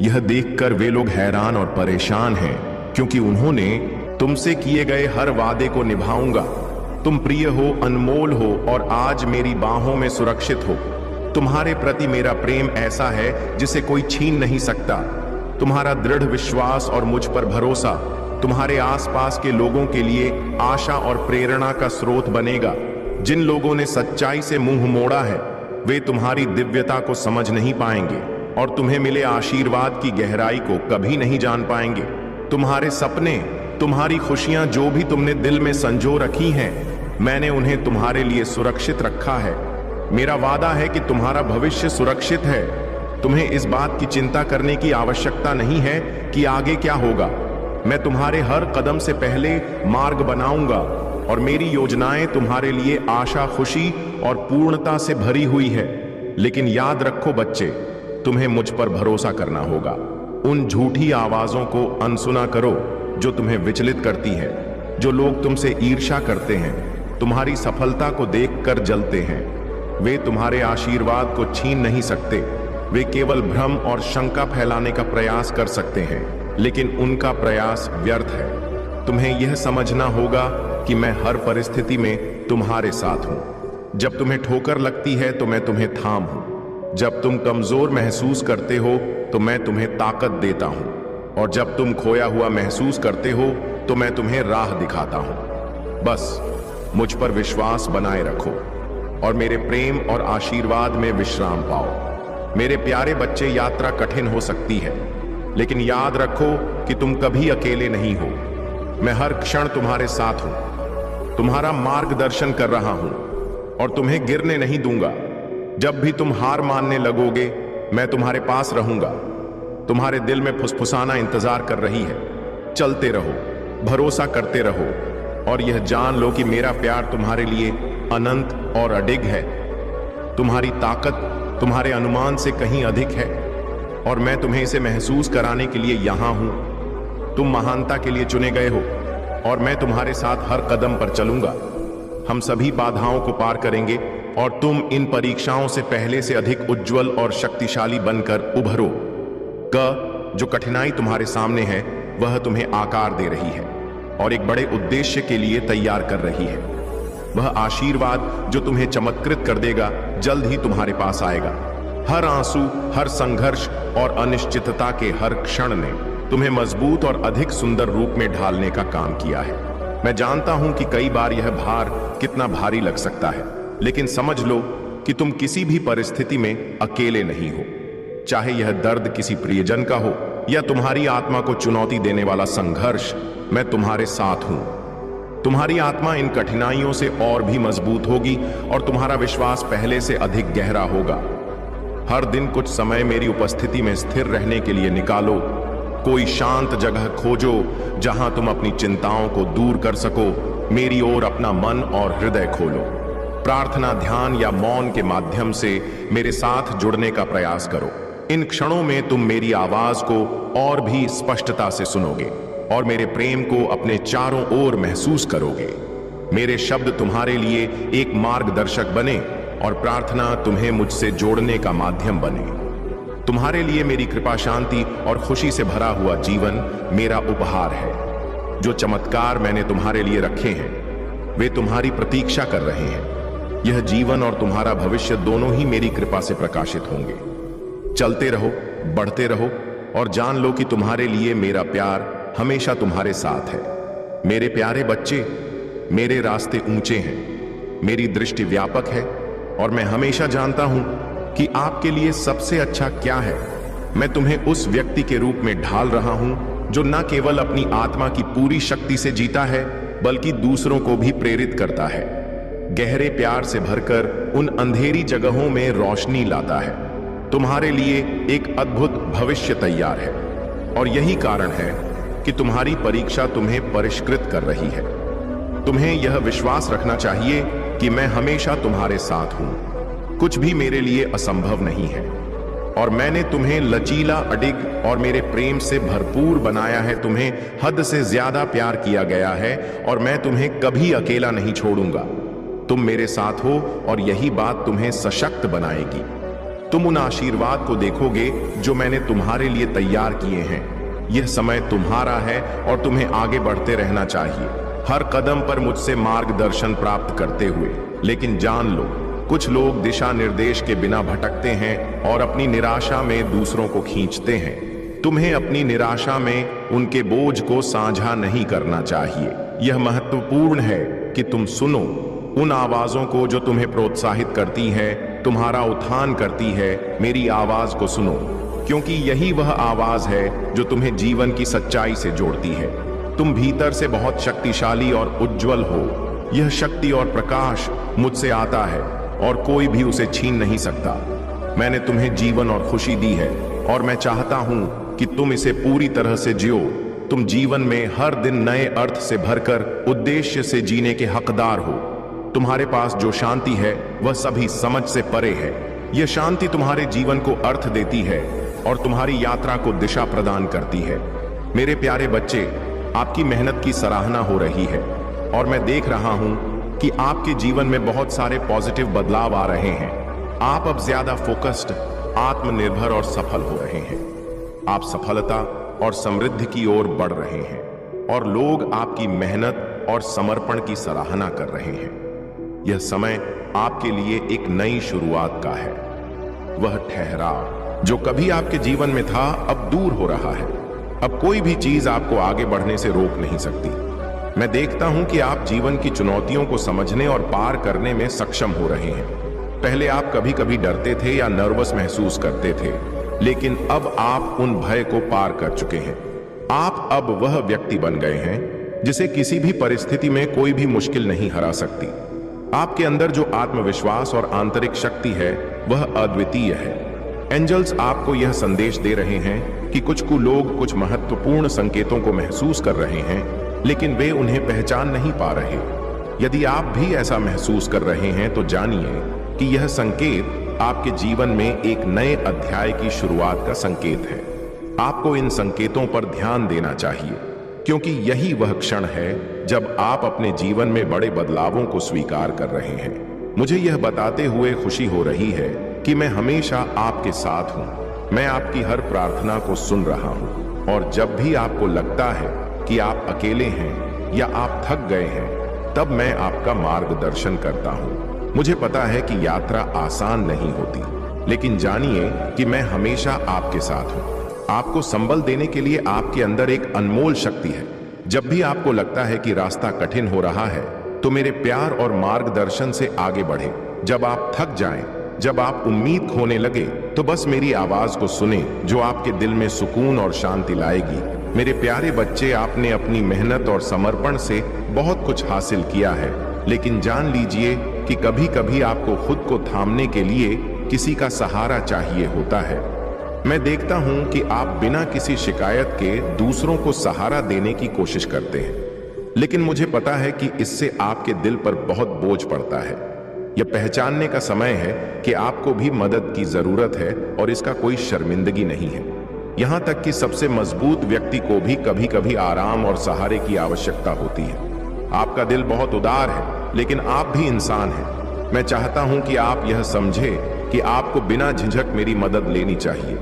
A: यह देखकर वे लोग हैरान और परेशान हैं क्योंकि उन्होंने तुमसे किए गए हर वादे को निभाऊंगा। तुम प्रिय हो, अनमोल हो और आज मेरी बाहों में सुरक्षित हो। तुम्हारे प्रति मेरा प्रेम ऐसा है जिसे कोई छीन नहीं सकता। तुम्हारा दृढ़ विश्वास और मुझ पर भरोसा तुम्हारे आसपास के लोगों के लिए आशा और प्रेरणा का स्रोत बनेगा। जिन लोगों ने सच्चाई से मुंह मोड़ा है, वे तुम्हारी दिव्यता को समझ नहीं पाएंगे और तुम्हें मिले आशीर्वाद की गहराई को कभी नहीं जान पाएंगे। तुम्हारे सपने, तुम्हारी खुशियां जो भी तुमने दिल में संजो रखी हैं, मैंने उन्हें तुम्हारे लिए सुरक्षित रखा है। मेरा वादा है कि तुम्हारा भविष्य सुरक्षित है। तुम्हें इस बात की चिंता करने की आवश्यकता नहीं है कि आगे क्या होगा। मैं तुम्हारे हर कदम से पहले मार्ग बनाऊंगा और मेरी योजनाएं तुम्हारे लिए आशा, खुशी और पूर्णता से भरी हुई है। लेकिन याद रखो बच्चे, तुम्हें मुझ पर भरोसा करना होगा। उन झूठी आवाजों को अनसुना करो जो तुम्हें विचलित करती है। जो लोग तुमसे ईर्ष्या करते हैं, तुम्हारी सफलता को देखकर जलते हैं, वे तुम्हारे आशीर्वाद को छीन नहीं सकते। वे केवल भ्रम और शंका फैलाने का प्रयास कर सकते हैं, लेकिन उनका प्रयास व्यर्थ है। तुम्हें यह समझना होगा कि मैं हर परिस्थिति में तुम्हारे साथ हूं। जब तुम्हें ठोकर लगती है तो मैं तुम्हें थाम हूं। जब तुम कमजोर महसूस करते हो तो मैं तुम्हें ताकत देता हूं, और जब तुम खोया हुआ महसूस करते हो तो मैं तुम्हें राह दिखाता हूं। बस मुझ पर विश्वास बनाए रखो और मेरे प्रेम और आशीर्वाद में विश्राम पाओ। मेरे प्यारे बच्चे, यात्रा कठिन हो सकती है, लेकिन याद रखो कि तुम कभी अकेले नहीं हो। मैं हर क्षण तुम्हारे साथ हूं, तुम्हारा मार्गदर्शन कर रहा हूं और तुम्हें गिरने नहीं दूंगा। जब भी तुम हार मानने लगोगे, मैं तुम्हारे पास रहूंगा। तुम्हारे दिल में फुसफुसाना इंतजार कर रही है। चलते रहो, भरोसा करते रहो और यह जान लो कि मेरा प्यार तुम्हारे लिए अनंत और अडिग है। तुम्हारी ताकत तुम्हारे अनुमान से कहीं अधिक है और मैं तुम्हें इसे महसूस कराने के लिए यहां हूं। तुम महानता के लिए चुने गए हो और मैं तुम्हारे साथ हर कदम पर चलूंगा। हम सभी बाधाओं को पार करेंगे और तुम इन परीक्षाओं से पहले से अधिक उज्जवल और शक्तिशाली बनकर उभरो। जो कठिनाई तुम्हारे सामने है वह तुम्हें आकार दे रही है और एक बड़े उद्देश्य के लिए तैयार कर रही है। वह आशीर्वाद जो तुम्हें चमत्कृत कर देगा जल्द ही तुम्हारे पास आएगा। हर आंसू, हर संघर्ष और अनिश्चितता के हर क्षण ने तुम्हें मजबूत और अधिक सुंदर रूप में ढालने का काम किया है। मैं जानता हूं कि कई बार यह भार कितना भारी लग सकता है, लेकिन समझ लो कि तुम किसी भी परिस्थिति में अकेले नहीं हो। चाहे यह दर्द किसी प्रियजन का हो या तुम्हारी आत्मा को चुनौती देने वाला संघर्ष, मैं तुम्हारे साथ हूं। तुम्हारी आत्मा इन कठिनाइयों से और भी मजबूत होगी और तुम्हारा विश्वास पहले से अधिक गहरा होगा। हर दिन कुछ समय मेरी उपस्थिति में स्थिर रहने के लिए निकालो। कोई शांत जगह खोजो जहां तुम अपनी चिंताओं को दूर कर सको। मेरी ओर अपना मन और हृदय खोलो। प्रार्थना, ध्यान या मौन के माध्यम से मेरे साथ जुड़ने का प्रयास करो। इन क्षणों में तुम मेरी आवाज को और भी स्पष्टता से सुनोगे और मेरे प्रेम को अपने चारों ओर महसूस करोगे। मेरे शब्द तुम्हारे लिए एक मार्गदर्शक बने और प्रार्थना तुम्हें मुझसे जोड़ने का माध्यम बने। तुम्हारे लिए मेरी कृपा, शांति और खुशी से भरा हुआ जीवन मेरा उपहार है। जो चमत्कार मैंने तुम्हारे लिए रखे हैं वे तुम्हारी प्रतीक्षा कर रहे हैं। यह जीवन और तुम्हारा भविष्य दोनों ही मेरी कृपा से प्रकाशित होंगे। चलते रहो, बढ़ते रहो और जान लो कि तुम्हारे लिए मेरा प्यार हमेशा तुम्हारे साथ है। मेरे प्यारे बच्चे, मेरे रास्ते ऊंचे हैं, मेरी दृष्टि व्यापक है और मैं हमेशा जानता हूं कि आपके लिए सबसे अच्छा क्या है। मैं तुम्हें उस व्यक्ति के रूप में ढाल रहा हूं जो न केवल अपनी आत्मा की पूरी शक्ति से जीता है बल्कि दूसरों को भी प्रेरित करता है। गहरे प्यार से भरकर उन अंधेरी जगहों में रोशनी लाता है। तुम्हारे लिए एक अद्भुत भविष्य तैयार है और यही कारण है कि तुम्हारी परीक्षा तुम्हें परिष्कृत कर रही है। तुम्हें यह विश्वास रखना चाहिए कि मैं हमेशा तुम्हारे साथ हूं। कुछ भी मेरे लिए असंभव नहीं है और मैंने तुम्हें लचीला, अडिग और मेरे प्रेम से भरपूर बनाया है। तुम्हें हद से ज्यादा प्यार किया गया है और मैं तुम्हें कभी अकेला नहीं छोड़ूंगा। तुम मेरे साथ हो और यही बात तुम्हें सशक्त बनाएगी। तुम उन आशीर्वाद को देखोगे जो मैंने तुम्हारे लिए तैयार किए हैं। यह समय तुम्हारा है और तुम्हें आगे बढ़ते रहना चाहिए, हर कदम पर मुझसे मार्गदर्शन प्राप्त करते हुए। लेकिन जान लो, कुछ लोग दिशा निर्देश के बिना भटकते हैं और अपनी निराशा में दूसरों को खींचते हैं। तुम्हें अपनी निराशा में उनके बोझ को साझा नहीं करना चाहिए। यह महत्वपूर्ण है कि तुम सुनो उन आवाजों को जो तुम्हें प्रोत्साहित करती हैं, तुम्हारा उत्थान करती है। मेरी आवाज को सुनो, क्योंकि यही वह आवाज है जो तुम्हें जीवन की सच्चाई से जोड़ती है। तुम भीतर से बहुत शक्तिशाली और उज्जवल हो। यह शक्ति और प्रकाश मुझसे आता है और कोई भी उसे छीन नहीं सकता। मैंने तुम्हें जीवन और खुशी दी है और मैं चाहता हूं कि तुम इसे पूरी तरह से जियो। तुम जीवन में हर दिन नए अर्थ से भरकर उद्देश्य से जीने के हकदार हो। तुम्हारे पास जो शांति है वह सभी समझ से परे है। यह शांति तुम्हारे जीवन को अर्थ देती है और तुम्हारी यात्रा को दिशा प्रदान करती है। मेरे प्यारे बच्चे, आपकी मेहनत की सराहना हो रही है और मैं देख रहा हूं कि आपके जीवन में बहुत सारे पॉजिटिव बदलाव आ रहे हैं। आप अब ज्यादा फोकस्ड, आत्मनिर्भर और सफल हो रहे हैं। आप सफलता और समृद्धि की ओर बढ़ रहे हैं और लोग आपकी मेहनत और समर्पण की सराहना कर रहे हैं। यह समय आपके लिए एक नई शुरुआत का है। वह ठहराव जो कभी आपके जीवन में था अब दूर हो रहा है। अब कोई भी चीज आपको आगे बढ़ने से रोक नहीं सकती। मैं देखता हूं कि आप जीवन की चुनौतियों को समझने और पार करने में सक्षम हो रहे हैं। पहले आप कभी कभी डरते थे या नर्वस महसूस करते थे, लेकिन अब आप उन भय को पार कर चुके हैं। आप अब वह व्यक्ति बन गए हैं जिसे किसी भी परिस्थिति में कोई भी मुश्किल नहीं हरा सकती। आपके अंदर जो आत्मविश्वास और आंतरिक शक्ति है वह अद्वितीय है। एंजल्स आपको यह संदेश दे रहे हैं कि कुछ लोग कुछ महत्वपूर्ण संकेतों को महसूस कर रहे हैं, लेकिन वे उन्हें पहचान नहीं पा रहे। यदि आप भी ऐसा महसूस कर रहे हैं तो जानिए कि यह संकेत आपके जीवन में एक नए अध्याय की शुरुआत का संकेत है। आपको इन संकेतों पर ध्यान देना चाहिए, क्योंकि यही वह क्षण है जब आप अपने जीवन में बड़े बदलावों को स्वीकार कर रहे हैं। मुझे यह बताते हुए खुशी हो रही है कि मैं हमेशा आपके साथ हूं। मैं आपकी हर प्रार्थना को सुन रहा हूं और जब भी आपको लगता है कि आप अकेले हैं या आप थक गए हैं, तब मैं आपका मार्गदर्शन करता हूं। मुझे पता है कि यात्रा आसान नहीं होती, लेकिन जानिए कि मैं हमेशा आपके साथ हूं। आपको संबल देने के लिए आपके अंदर एक अनमोल शक्ति है। जब भी आपको लगता है कि रास्ता कठिन हो रहा है, तो मेरे प्यार और मार्गदर्शन से आगे बढ़े। जब आप थक जाएं, जब आप उम्मीद खोने लगे, तो बस मेरी आवाज को सुने जो आपके दिल में सुकून और शांति लाएगी। मेरे प्यारे बच्चे, आपने अपनी मेहनत और समर्पण से बहुत कुछ हासिल किया है, लेकिन जान लीजिए कि कभी कभी आपको खुद को थामने के लिए किसी का सहारा चाहिए होता है। मैं देखता हूं कि आप बिना किसी शिकायत के दूसरों को सहारा देने की कोशिश करते हैं, लेकिन मुझे पता है कि इससे आपके दिल पर बहुत बोझ पड़ता है। यह पहचानने का समय है कि आपको भी मदद की जरूरत है और इसका कोई शर्मिंदगी नहीं है। यहां तक कि सबसे मजबूत व्यक्ति को भी कभी कभी आराम और सहारे की आवश्यकता होती है। आपका दिल बहुत उदार है, लेकिन आप भी इंसान हैं। मैं चाहता हूं कि आप यह समझें कि आपको बिना झिझक मेरी मदद लेनी चाहिए।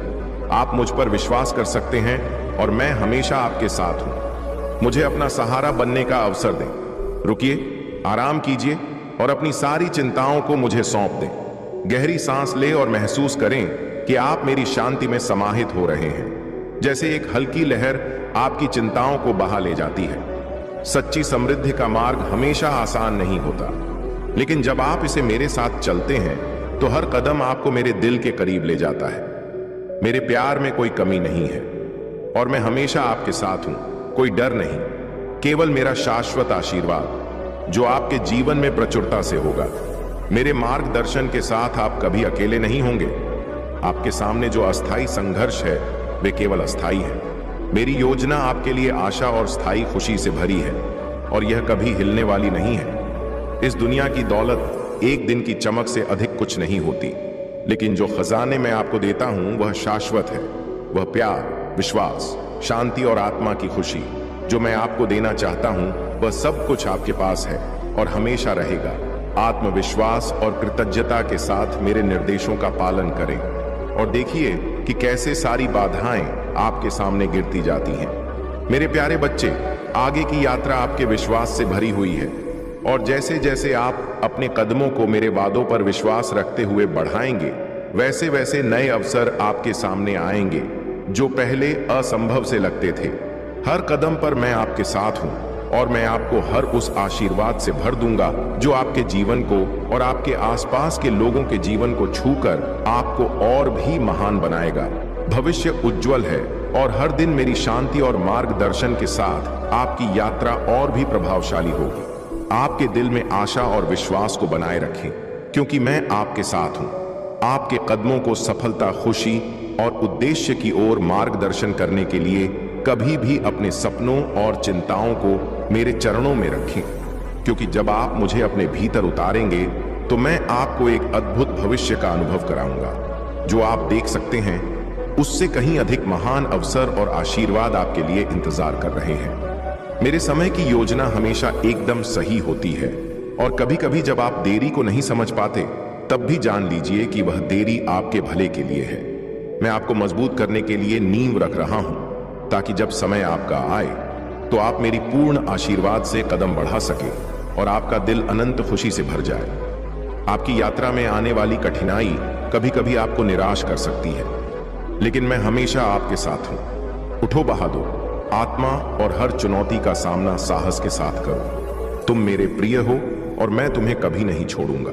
A: आप मुझ पर विश्वास कर सकते हैं और मैं हमेशा आपके साथ हूं। मुझे अपना सहारा बनने का अवसर दें। रुकिए, आराम कीजिए और अपनी सारी चिंताओं को मुझे सौंप दें। गहरी सांस लें और महसूस करें कि आप मेरी शांति में समाहित हो रहे हैं। जैसे एक हल्की लहर आपकी चिंताओं को बहा ले जाती है। सच्ची समृद्धि का मार्ग हमेशा आसान नहीं होता, लेकिन जब आप इसे मेरे साथ चलते हैं तो हर कदम आपको मेरे दिल के करीब ले जाता है। मेरे प्यार में कोई कमी नहीं है और मैं हमेशा आपके साथ हूं। कोई डर नहीं, केवल मेरा शाश्वत आशीर्वाद जो आपके जीवन में प्रचुरता से होगा। मेरे मार्गदर्शन के साथ आप कभी अकेले नहीं होंगे। आपके सामने जो अस्थाई संघर्ष है वे केवल अस्थाई है। मेरी योजना आपके लिए आशा और स्थायी खुशी से भरी है और यह कभी हिलने वाली नहीं है। इस दुनिया की दौलत एक दिन की चमक से अधिक कुछ नहीं होती, लेकिन जो खजाने मैं आपको देता हूं वह शाश्वत है। वह प्यार, विश्वास, शांति और आत्मा की खुशी जो मैं आपको देना चाहता हूं वह सब कुछ आपके पास है और हमेशा रहेगा। आत्मविश्वास और कृतज्ञता के साथ मेरे निर्देशों का पालन करें और देखिए कि कैसे सारी बाधाएं आपके सामने गिरती जाती हैं। मेरे प्यारे बच्चे, आगे की यात्रा आपके विश्वास से भरी हुई है और जैसे जैसे आप अपने कदमों को मेरे वादों पर विश्वास रखते हुए बढ़ाएंगे, वैसे वैसे नए अवसर आपके सामने आएंगे जो पहले असंभव से लगते थे। हर कदम पर मैं आपके साथ हूं और मैं आपको हर उस आशीर्वाद से भर दूंगा जो आपके जीवन को और आपके आसपास के लोगों के जीवन को छूकर आपको और भी महान बनाएगा। भविष्य उज्जवल है और हर दिन मेरी शांति और मार्गदर्शन के साथ आपकी यात्रा और भी प्रभावशाली होगी। आपके दिल में आशा और विश्वास को बनाए रखें, क्योंकि मैं आपके साथ हूं। आपके कदमों को सफलता, खुशी और उद्देश्य की ओर मार्गदर्शन करने के लिए कभी भी अपने सपनों और चिंताओं को मेरे चरणों में रखें, क्योंकि जब आप मुझे अपने भीतर उतारेंगे तो मैं आपको एक अद्भुत भविष्य का अनुभव कराऊंगा। जो आप देख सकते हैं उससे कहीं अधिक महान अवसर और आशीर्वाद आपके लिए इंतजार कर रहे हैं। मेरे समय की योजना हमेशा एकदम सही होती है, और कभी कभी जब आप देरी को नहीं समझ पाते, तब भी जान लीजिए कि वह देरी आपके भले के लिए है। मैं आपको मजबूत करने के लिए नींव रख रहा हूं, ताकि जब समय आपका आए तो आप मेरी पूर्ण आशीर्वाद से कदम बढ़ा सके और आपका दिल अनंत खुशी से भर जाए। आपकी यात्रा में आने वाली कठिनाई कभी कभी आपको निराश कर सकती है, लेकिन मैं हमेशा आपके साथ हूं। उठो बहादुर, आत्मा और हर चुनौती का सामना साहस के साथ करो। तुम मेरे प्रिय हो और मैं तुम्हें कभी नहीं छोड़ूंगा।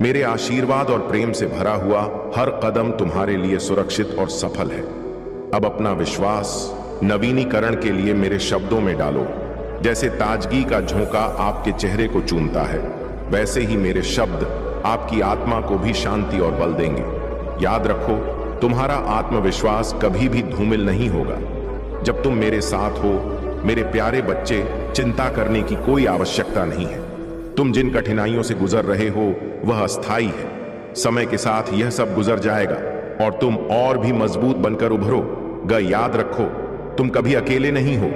A: मेरे आशीर्वाद और प्रेम से भरा हुआ हर कदम तुम्हारे लिए सुरक्षित और सफल है। अब अपना विश्वास नवीनीकरण के लिए मेरे शब्दों में डालो। जैसे ताजगी का झोंका आपके चेहरे को चूमता है, वैसे ही मेरे शब्द आपकी आत्मा को भी शांति और बल देंगे। याद रखो, तुम्हारा आत्मविश्वास कभी भी धूमिल नहीं होगा। जब तुम मेरे साथ हो, मेरे प्यारे बच्चे, चिंता करने की कोई आवश्यकता नहीं है। तुम जिन कठिनाइयों से गुजर रहे हो वह अस्थायी है। समय के साथ यह सब गुजर जाएगा और तुम और भी मजबूत बनकर उभरोगे। याद रखो, तुम कभी अकेले नहीं हो।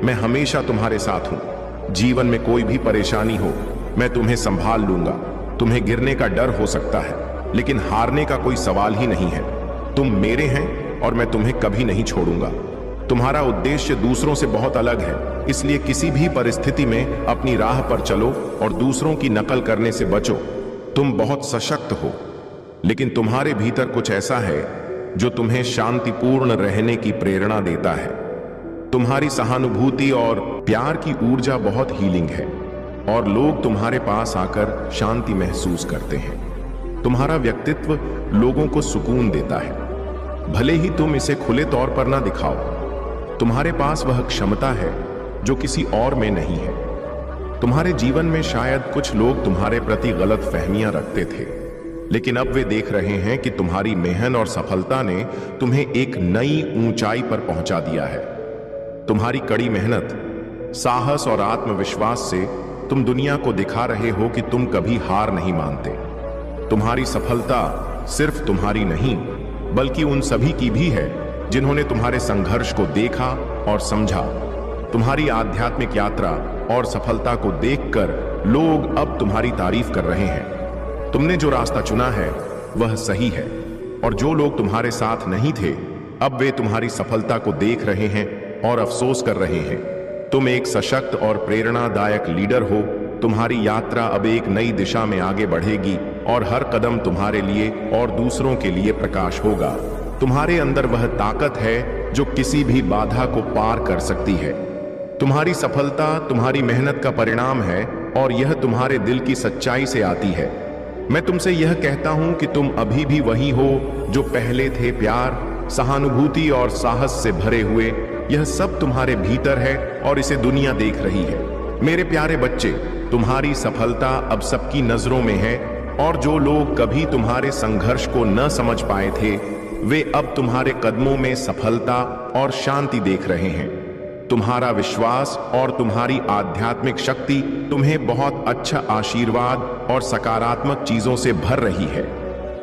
A: मैं हमेशा तुम्हारे साथ हूं। जीवन में कोई भी परेशानी हो, मैं तुम्हें संभाल लूंगा। तुम्हें गिरने का डर हो सकता है, लेकिन हारने का कोई सवाल ही नहीं है। तुम मेरे हैं और मैं तुम्हें कभी नहीं छोड़ूंगा। तुम्हारा उद्देश्य दूसरों से बहुत अलग है, इसलिए किसी भी परिस्थिति में अपनी राह पर चलो और दूसरों की नकल करने से बचो। तुम बहुत सशक्त हो, लेकिन तुम्हारे भीतर कुछ ऐसा है जो तुम्हें शांतिपूर्ण रहने की प्रेरणा देता है। तुम्हारी सहानुभूति और प्यार की ऊर्जा बहुत हीलिंग है और लोग तुम्हारे पास आकर शांति महसूस करते हैं। तुम्हारा व्यक्तित्व लोगों को सुकून देता है, भले ही तुम इसे खुले तौर पर ना दिखाओ। तुम्हारे पास वह क्षमता है जो किसी और में नहीं है। तुम्हारे जीवन में शायद कुछ लोग तुम्हारे प्रति गलत फहमियां रखते थे, लेकिन अब वे देख रहे हैं कि तुम्हारी मेहनत और सफलता ने तुम्हें एक नई ऊंचाई पर पहुंचा दिया है। तुम्हारी कड़ी मेहनत, साहस और आत्मविश्वास से तुम दुनिया को दिखा रहे हो कि तुम कभी हार नहीं मानते। तुम्हारी सफलता सिर्फ तुम्हारी नहीं, बल्कि उन सभी की भी है जिन्होंने तुम्हारे संघर्ष को देखा और समझा। तुम्हारी आध्यात्मिक यात्रा और सफलता को देखकर लोग अब तुम्हारी तारीफ कर रहे हैं। तुमने जो रास्ता चुना है वह सही है, और जो लोग तुम्हारे साथ नहीं थे, अब वे तुम्हारी सफलता को देख रहे हैं और अफसोस कर रहे हैं। तुम एक सशक्त और प्रेरणादायक लीडर हो। तुम्हारी यात्रा अब एक नई दिशा में आगे बढ़ेगी और हर कदम तुम्हारे लिए और दूसरों के लिए प्रकाश होगा। तुम्हारे अंदर वह ताकत है जो किसी भी बाधा को पार कर सकती है। तुम्हारी सफलता तुम्हारी मेहनत का परिणाम है और यह तुम्हारे दिल की सच्चाई से आती है। मैं तुमसे यह कहता हूं कि तुम अभी भी वही हो जो पहले थे। प्यार, सहानुभूति और साहस से भरे हुए, यह सब तुम्हारे भीतर है और इसे दुनिया देख रही है। मेरे प्यारे बच्चे, तुम्हारी सफलता अब सबकी नजरों में है, और जो लोग कभी तुम्हारे संघर्ष को न समझ पाए थे, वे अब तुम्हारे कदमों में सफलता और शांति देख रहे हैं। तुम्हारा विश्वास और तुम्हारी आध्यात्मिक शक्ति तुम्हें बहुत अच्छा आशीर्वाद और सकारात्मक चीजों से भर रही है।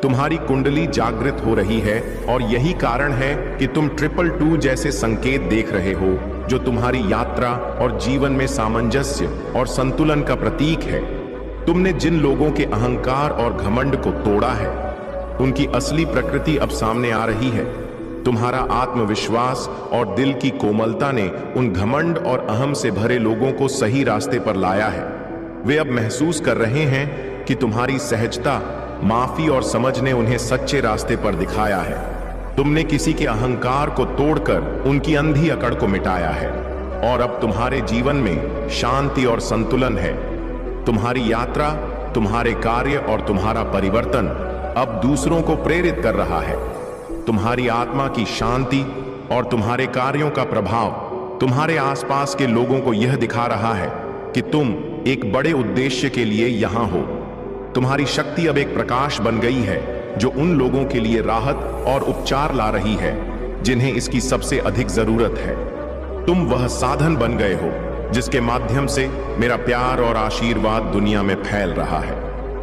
A: तुम्हारी कुंडली जागृत हो रही है और यही कारण है कि तुम 222 जैसे संकेत देख रहे हो, जो तुम्हारी यात्रा और जीवन में सामंजस्य और संतुलन का प्रतीक है। तुमने जिन लोगों के अहंकार और घमंड को तोड़ा है, उनकी असली प्रकृति अब सामने आ रही है। तुम्हारा आत्मविश्वास और दिल की कोमलता ने उन घमंड और अहम से भरे लोगों को सही रास्ते पर लाया है। वे अब महसूस कर रहे हैं कि तुम्हारी सहजता, माफी और समझ ने उन्हें सच्चे रास्ते पर दिखाया है। तुमने किसी के अहंकार को तोड़कर उनकी अंधी अकड़ को मिटाया है, और अब तुम्हारे जीवन में शांति और संतुलन है। तुम्हारी यात्रा, तुम्हारे कार्य और तुम्हारा परिवर्तन अब दूसरों को प्रेरित कर रहा है। तुम्हारी आत्मा की शांति और तुम्हारे कार्यों का प्रभाव तुम्हारे आसपास के लोगों को यह दिखा रहा है कि तुम एक बड़े उद्देश्य के लिए यहां हो। तुम्हारी शक्ति अब एक प्रकाश बन गई है जो उन लोगों के लिए राहत और उपचार ला रही है जिन्हें इसकी सबसे अधिक जरूरत है। तुम वह साधन बन गए हो जिसके माध्यम से मेरा प्यार और आशीर्वाद दुनिया में फैल रहा है।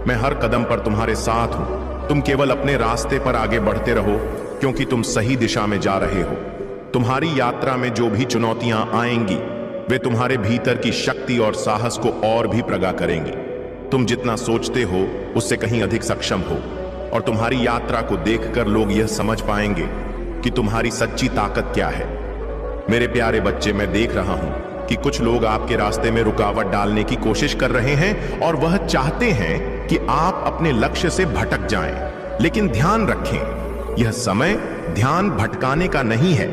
A: मैं हर कदम पर तुम्हारे साथ हूं। तुम केवल अपने रास्ते पर आगे बढ़ते रहो, क्योंकि तुम सही दिशा में जा रहे हो। तुम्हारी यात्रा में जो भी चुनौतियां आएंगी, वे तुम्हारे भीतर की शक्ति और साहस को और भी प्रगा करेंगी। तुम जितना सोचते हो उससे कहीं अधिक सक्षम हो, और तुम्हारी यात्रा को देखकर लोग यह समझ पाएंगे कि तुम्हारी सच्ची ताकत क्या है। मेरे प्यारे बच्चे, मैं देख रहा हूं कि कुछ लोग आपके रास्ते में रुकावट डालने की कोशिश कर रहे हैं और वह चाहते हैं कि आप अपने लक्ष्य से भटक जाएं। लेकिन ध्यान रखें, यह समय ध्यान भटकाने का नहीं है।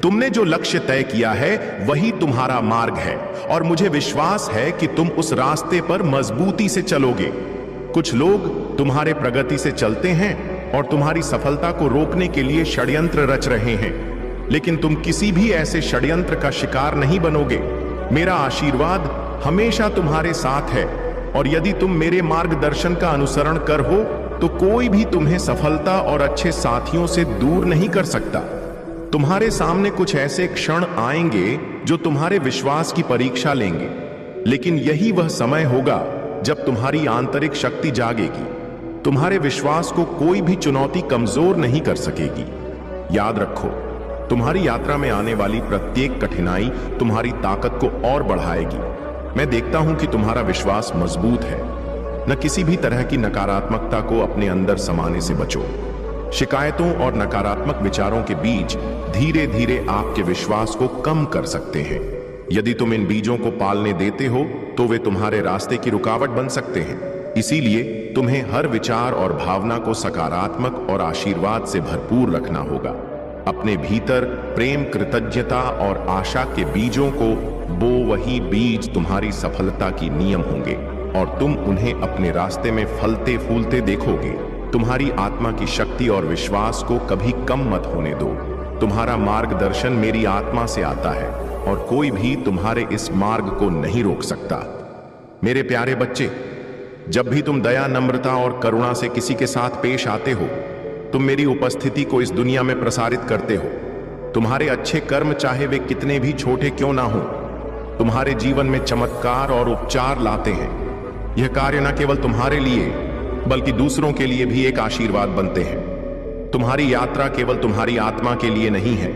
A: तुमने जो लक्ष्य तय किया है वही तुम्हारा मार्ग है, और मुझे विश्वास है कि तुम उस रास्ते पर मजबूती से चलोगे। कुछ लोग तुम्हारे प्रगति से चलते हैं और तुम्हारी सफलता को रोकने के लिए षड्यंत्र रच रहे हैं, लेकिन तुम किसी भी ऐसे षड्यंत्र का शिकार नहीं बनोगे। मेरा आशीर्वाद हमेशा तुम्हारे साथ है, और यदि तुम मेरे मार्गदर्शन का अनुसरण कर हो तो कोई भी तुम्हें सफलता और अच्छे साथियों से दूर नहीं कर सकता। तुम्हारे सामने कुछ ऐसे क्षण आएंगे जो तुम्हारे विश्वास की परीक्षा लेंगे, लेकिन यही वह समय होगा जब तुम्हारी आंतरिक शक्ति जागेगी। तुम्हारे विश्वास को कोई भी चुनौती कमजोर नहीं कर सकेगी। याद रखो, तुम्हारी यात्रा में आने वाली प्रत्येक कठिनाई तुम्हारी ताकत को और बढ़ाएगी। मैं देखता हूं कि तुम्हारा विश्वास मजबूत है। न किसी भी तरह की नकारात्मकता को अपने अंदर समाने से बचो। शिकायतों और नकारात्मक विचारों के बीज धीरे धीरे आपके विश्वास को कम कर सकते हैं। यदि तुम इन बीजों को पालने देते हो तो वे तुम्हारे रास्ते की रुकावट बन सकते हैं। इसीलिए तुम्हें हर विचार और भावना को सकारात्मक और आशीर्वाद से भरपूर रखना होगा। अपने भीतर प्रेम, कृतज्ञता और आशा के बीजों को बो। वही बीज तुम्हारी सफलता की नियम होंगे, और तुम उन्हें अपने रास्ते में फलते फूलते देखोगे। तुम्हारी आत्मा की शक्ति और विश्वास को कभी कम मत होने दो। तुम्हारा मार्गदर्शन मेरी आत्मा से आता है, और कोई भी तुम्हारे इस मार्ग को नहीं रोक सकता। मेरे प्यारे बच्चे, जब भी तुम दया, नम्रता और करुणा से किसी के साथ पेश आते हो, तुम मेरी उपस्थिति को इस दुनिया में प्रसारित करते हो। तुम्हारे अच्छे कर्म, चाहे वे कितने भी छोटे क्यों ना हो, तुम्हारे जीवन में चमत्कार और उपचार लाते हैं। यह कार्य न केवल तुम्हारे लिए बल्कि दूसरों के लिए भी एक आशीर्वाद बनते हैं। तुम्हारी यात्रा केवल तुम्हारी आत्मा के लिए नहीं है,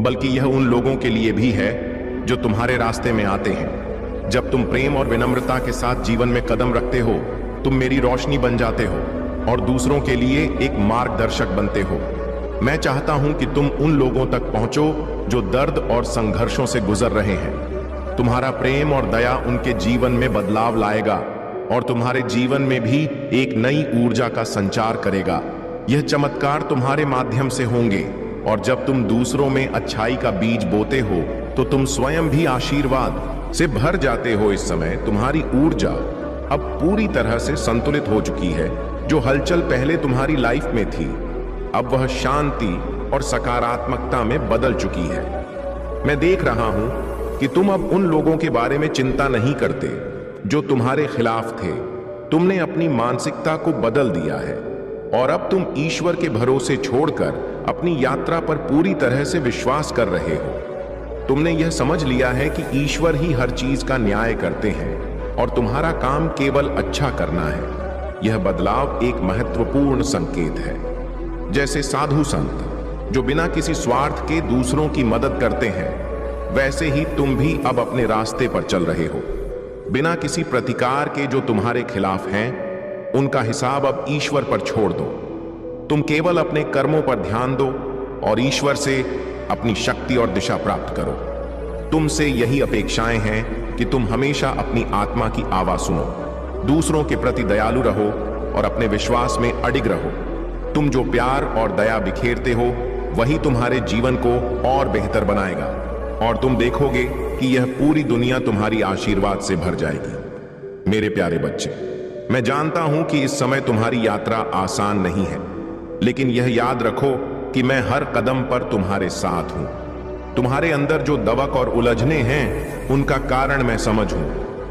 A: बल्कि यह उन लोगों के लिए भी है जो तुम्हारे रास्ते में आते हैं। जब तुम प्रेम और विनम्रता के साथ जीवन में कदम रखते हो, तुम मेरी रोशनी बन जाते हो और दूसरों के लिए एक मार्गदर्शक बनते हो। मैं चाहता हूं कि तुम उन लोगों तक पहुंचो जो दर्द और संघर्षों से गुजर रहे हैं। तुम्हारा प्रेम और दया उनके जीवन में बदलाव लाएगा और तुम्हारे जीवन में भी एक नई ऊर्जा का संचार करेगा। यह चमत्कार तुम्हारे माध्यम से होंगे, और जब तुम दूसरों में अच्छाई का बीज बोते हो तो तुम स्वयं भी आशीर्वाद से भर जाते हो। इस समय तुम्हारी ऊर्जा अब पूरी तरह से संतुलित हो चुकी है। जो हलचल पहले तुम्हारी लाइफ में थी, अब वह शांति और सकारात्मकता में बदल चुकी है। मैं देख रहा हूं कि तुम अब उन लोगों के बारे में चिंता नहीं करते जो तुम्हारे खिलाफ थे। तुमने अपनी मानसिकता को बदल दिया है, और अब तुम ईश्वर के भरोसे छोड़कर अपनी यात्रा पर पूरी तरह से विश्वास कर रहे हो। तुमने यह समझ लिया है कि ईश्वर ही हर चीज का न्याय करते हैं, और तुम्हारा काम केवल अच्छा करना है। यह बदलाव एक महत्वपूर्ण संकेत है। जैसे साधु संत जो बिना किसी स्वार्थ के दूसरों की मदद करते हैं, वैसे ही तुम भी अब अपने रास्ते पर चल रहे हो। बिना किसी प्रतिकार के जो तुम्हारे खिलाफ हैं, उनका हिसाब अब ईश्वर पर छोड़ दो। तुम केवल अपने कर्मों पर ध्यान दो और ईश्वर से अपनी शक्ति और दिशा प्राप्त करो। तुमसे यही अपेक्षाएं हैं कि तुम हमेशा अपनी आत्मा की आवाज सुनो, दूसरों के प्रति दयालु रहो और अपने विश्वास में अडिग रहो। तुम जो प्यार और दया बिखेरते हो, वही तुम्हारे जीवन को और बेहतर बनाएगा, और तुम देखोगे कि यह पूरी दुनिया तुम्हारी आशीर्वाद से भर जाएगी। मेरे प्यारे बच्चे, मैं जानता हूं कि इस समय तुम्हारी यात्रा आसान नहीं है, लेकिन यह याद रखो कि मैं हर कदम पर तुम्हारे साथ हूं। तुम्हारे अंदर जो दबक और उलझने हैं, उनका कारण मैं समझूं।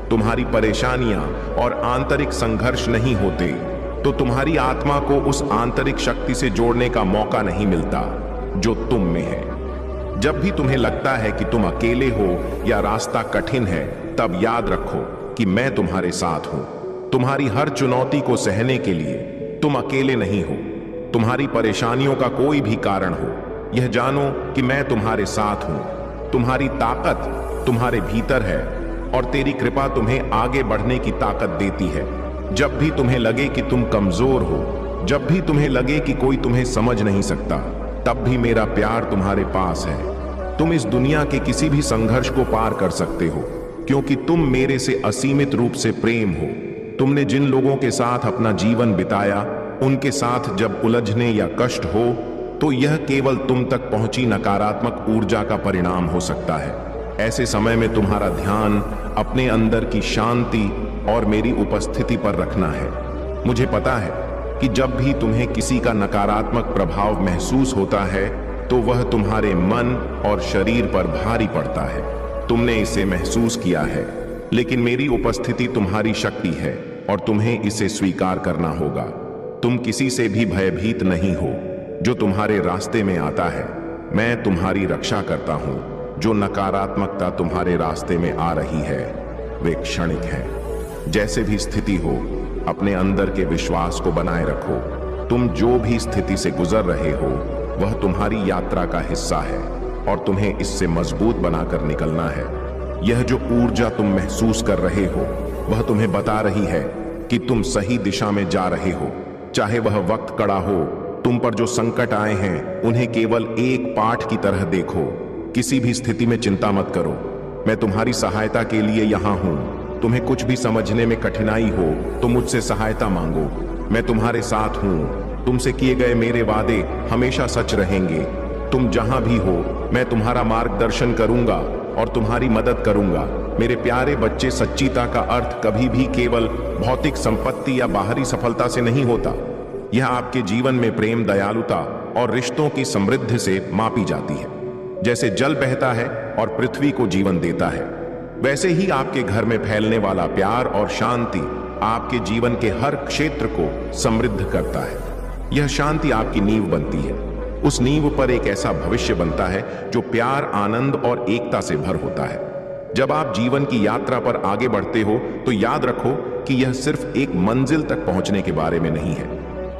A: तुम्हारी परेशानियां और आंतरिक संघर्ष नहीं होते तो तुम्हारी आत्मा को उस आंतरिक शक्ति से जोड़ने का मौका नहीं मिलता जो तुम में है। जब भी तुम्हें लगता है कि तुम अकेले हो या रास्ता कठिन है, तब याद रखो कि मैं तुम्हारे साथ हूं। तुम्हारी हर चुनौती को सहने के लिए तुम अकेले नहीं हो। तुम्हारी परेशानियों का कोई भी कारण हो, यह जानो कि मैं तुम्हारे साथ हूं। तुम्हारी ताकत तुम्हारे भीतर है और तेरी कृपा तुम्हें आगे बढ़ने की ताकत देती है। जब भी तुम्हें लगे कि तुम कमजोर हो, जब भी तुम्हें लगे कि कोई तुम्हें समझ नहीं सकता, तब भी मेरा प्यार तुम्हारे पास है। तुम इस दुनिया के किसी भी संघर्ष को पार कर सकते हो, क्योंकि तुम मेरे से असीमित रूप से प्रेम हो। तुमने जिन लोगों के साथ अपना जीवन बिताया, उनके साथ जब उलझने या कष्ट हो, तो यह केवल तुम तक पहुंची नकारात्मक ऊर्जा का परिणाम हो सकता है। ऐसे समय में तुम्हारा ध्यान अपने अंदर की शांति और मेरी उपस्थिति पर रखना है। मुझे पता है कि जब भी तुम्हें किसी का नकारात्मक प्रभाव महसूस होता है, तो वह तुम्हारे मन और शरीर पर भारी पड़ता है। तुमने इसे महसूस किया है, लेकिन मेरी उपस्थिति तुम्हारी शक्ति है और तुम्हें इसे स्वीकार करना होगा। तुम किसी से भी भयभीत नहीं हो जो तुम्हारे रास्ते में आता है। मैं तुम्हारी रक्षा करता हूं। जो नकारात्मकता तुम्हारे रास्ते में आ रही है, वे क्षणिक है। जैसे भी स्थिति हो, अपने अंदर के विश्वास को बनाए रखो। तुम जो भी स्थिति से गुजर रहे हो, वह तुम्हारी यात्रा का हिस्सा है और तुम्हें इससे मजबूत बनाकर निकलना है। यह जो ऊर्जा तुम महसूस कर रहे हो, वह तुम्हें बता रही है कि तुम सही दिशा में जा रहे हो। चाहे वह वक्त कड़ा हो, तुम पर जो संकट आए हैं, उन्हें केवल एक पाठ की तरह देखो। किसी भी स्थिति में चिंता मत करो। मैं तुम्हारी सहायता के लिए यहाँ हूँ। तुम्हें कुछ भी समझने में कठिनाई हो तो मुझसे सहायता मांगो। मैं तुम्हारे साथ हूँ। तुमसे किए गए मेरे वादे हमेशा सच रहेंगे। तुम जहां भी हो, मैं तुम्हारा मार्गदर्शन करूंगा और तुम्हारी मदद करूंगा। मेरे प्यारे बच्चे, सच्चिता का अर्थ कभी भी केवल भौतिक संपत्ति या बाहरी सफलता से नहीं होता। यह आपके जीवन में प्रेम, दयालुता और रिश्तों की समृद्धि से मापी जाती है। जैसे जल बहता है और पृथ्वी को जीवन देता है, वैसे ही आपके घर में फैलने वाला प्यार और शांति आपके जीवन के हर क्षेत्र को समृद्ध करता है। यह शांति आपकी नींव बनती है। उस नींव पर एक ऐसा भविष्य बनता है जो प्यार, आनंद और एकता से भर होता है। जब आप जीवन की यात्रा पर आगे बढ़ते हो, तो याद रखो कि यह सिर्फ एक मंजिल तक पहुंचने के बारे में नहीं है।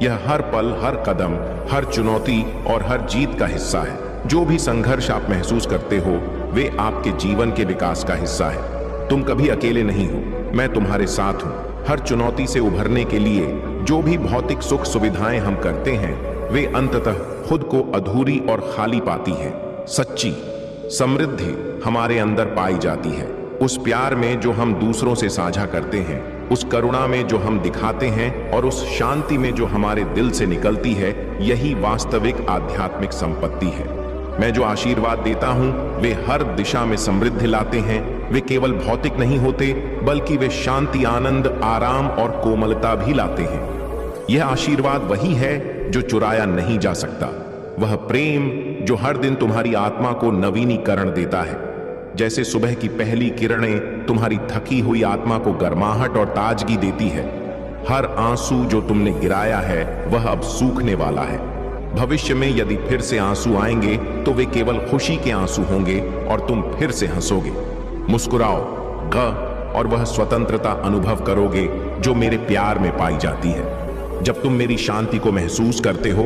A: यह हर पल, हर कदम, हर चुनौती और हर जीत का हिस्सा है। जो भी संघर्ष आप महसूस करते हो, वे आपके जीवन के विकास का हिस्सा है। तुम कभी अकेले नहीं हो। मैं तुम्हारे साथ हूं। हर चुनौती से उभरने के लिए जो भी भौतिक सुख सुविधाएं हम करते हैं, वे अंततः खुद को अधूरी और खाली पाती है। सच्ची समृद्धि हमारे अंदर पाई जाती है, उस प्यार में जो हम दूसरों से साझा करते हैं, उस करुणा में जो हम दिखाते हैं और उस शांति में जो हमारे दिल से निकलती है। यही वास्तविक आध्यात्मिक संपत्ति है। मैं जो आशीर्वाद देता हूं, वे हर दिशा में समृद्धि लाते हैं। वे केवल भौतिक नहीं होते, बल्कि वे शांति, आनंद, आराम और कोमलता भी लाते हैं। यह आशीर्वाद वही है जो चुराया नहीं जा सकता। वह प्रेम जो हर दिन तुम्हारी आत्मा को नवीनीकरण देता है। जैसे सुबह की पहली किरणें तुम्हारी थकी हुई आत्मा को गर्माहट और ताजगी देती है। हर आंसू जो तुमने गिराया है, वह अब सूखने वाला है। भविष्य में यदि फिर से आंसू आएंगे, तो वे केवल खुशी के आंसू होंगे और तुम फिर से हंसोगे, मुस्कुराओ और वह स्वतंत्रता अनुभव करोगे जो मेरे प्यार में पाई जाती है। जब तुम मेरी शांति को महसूस करते हो,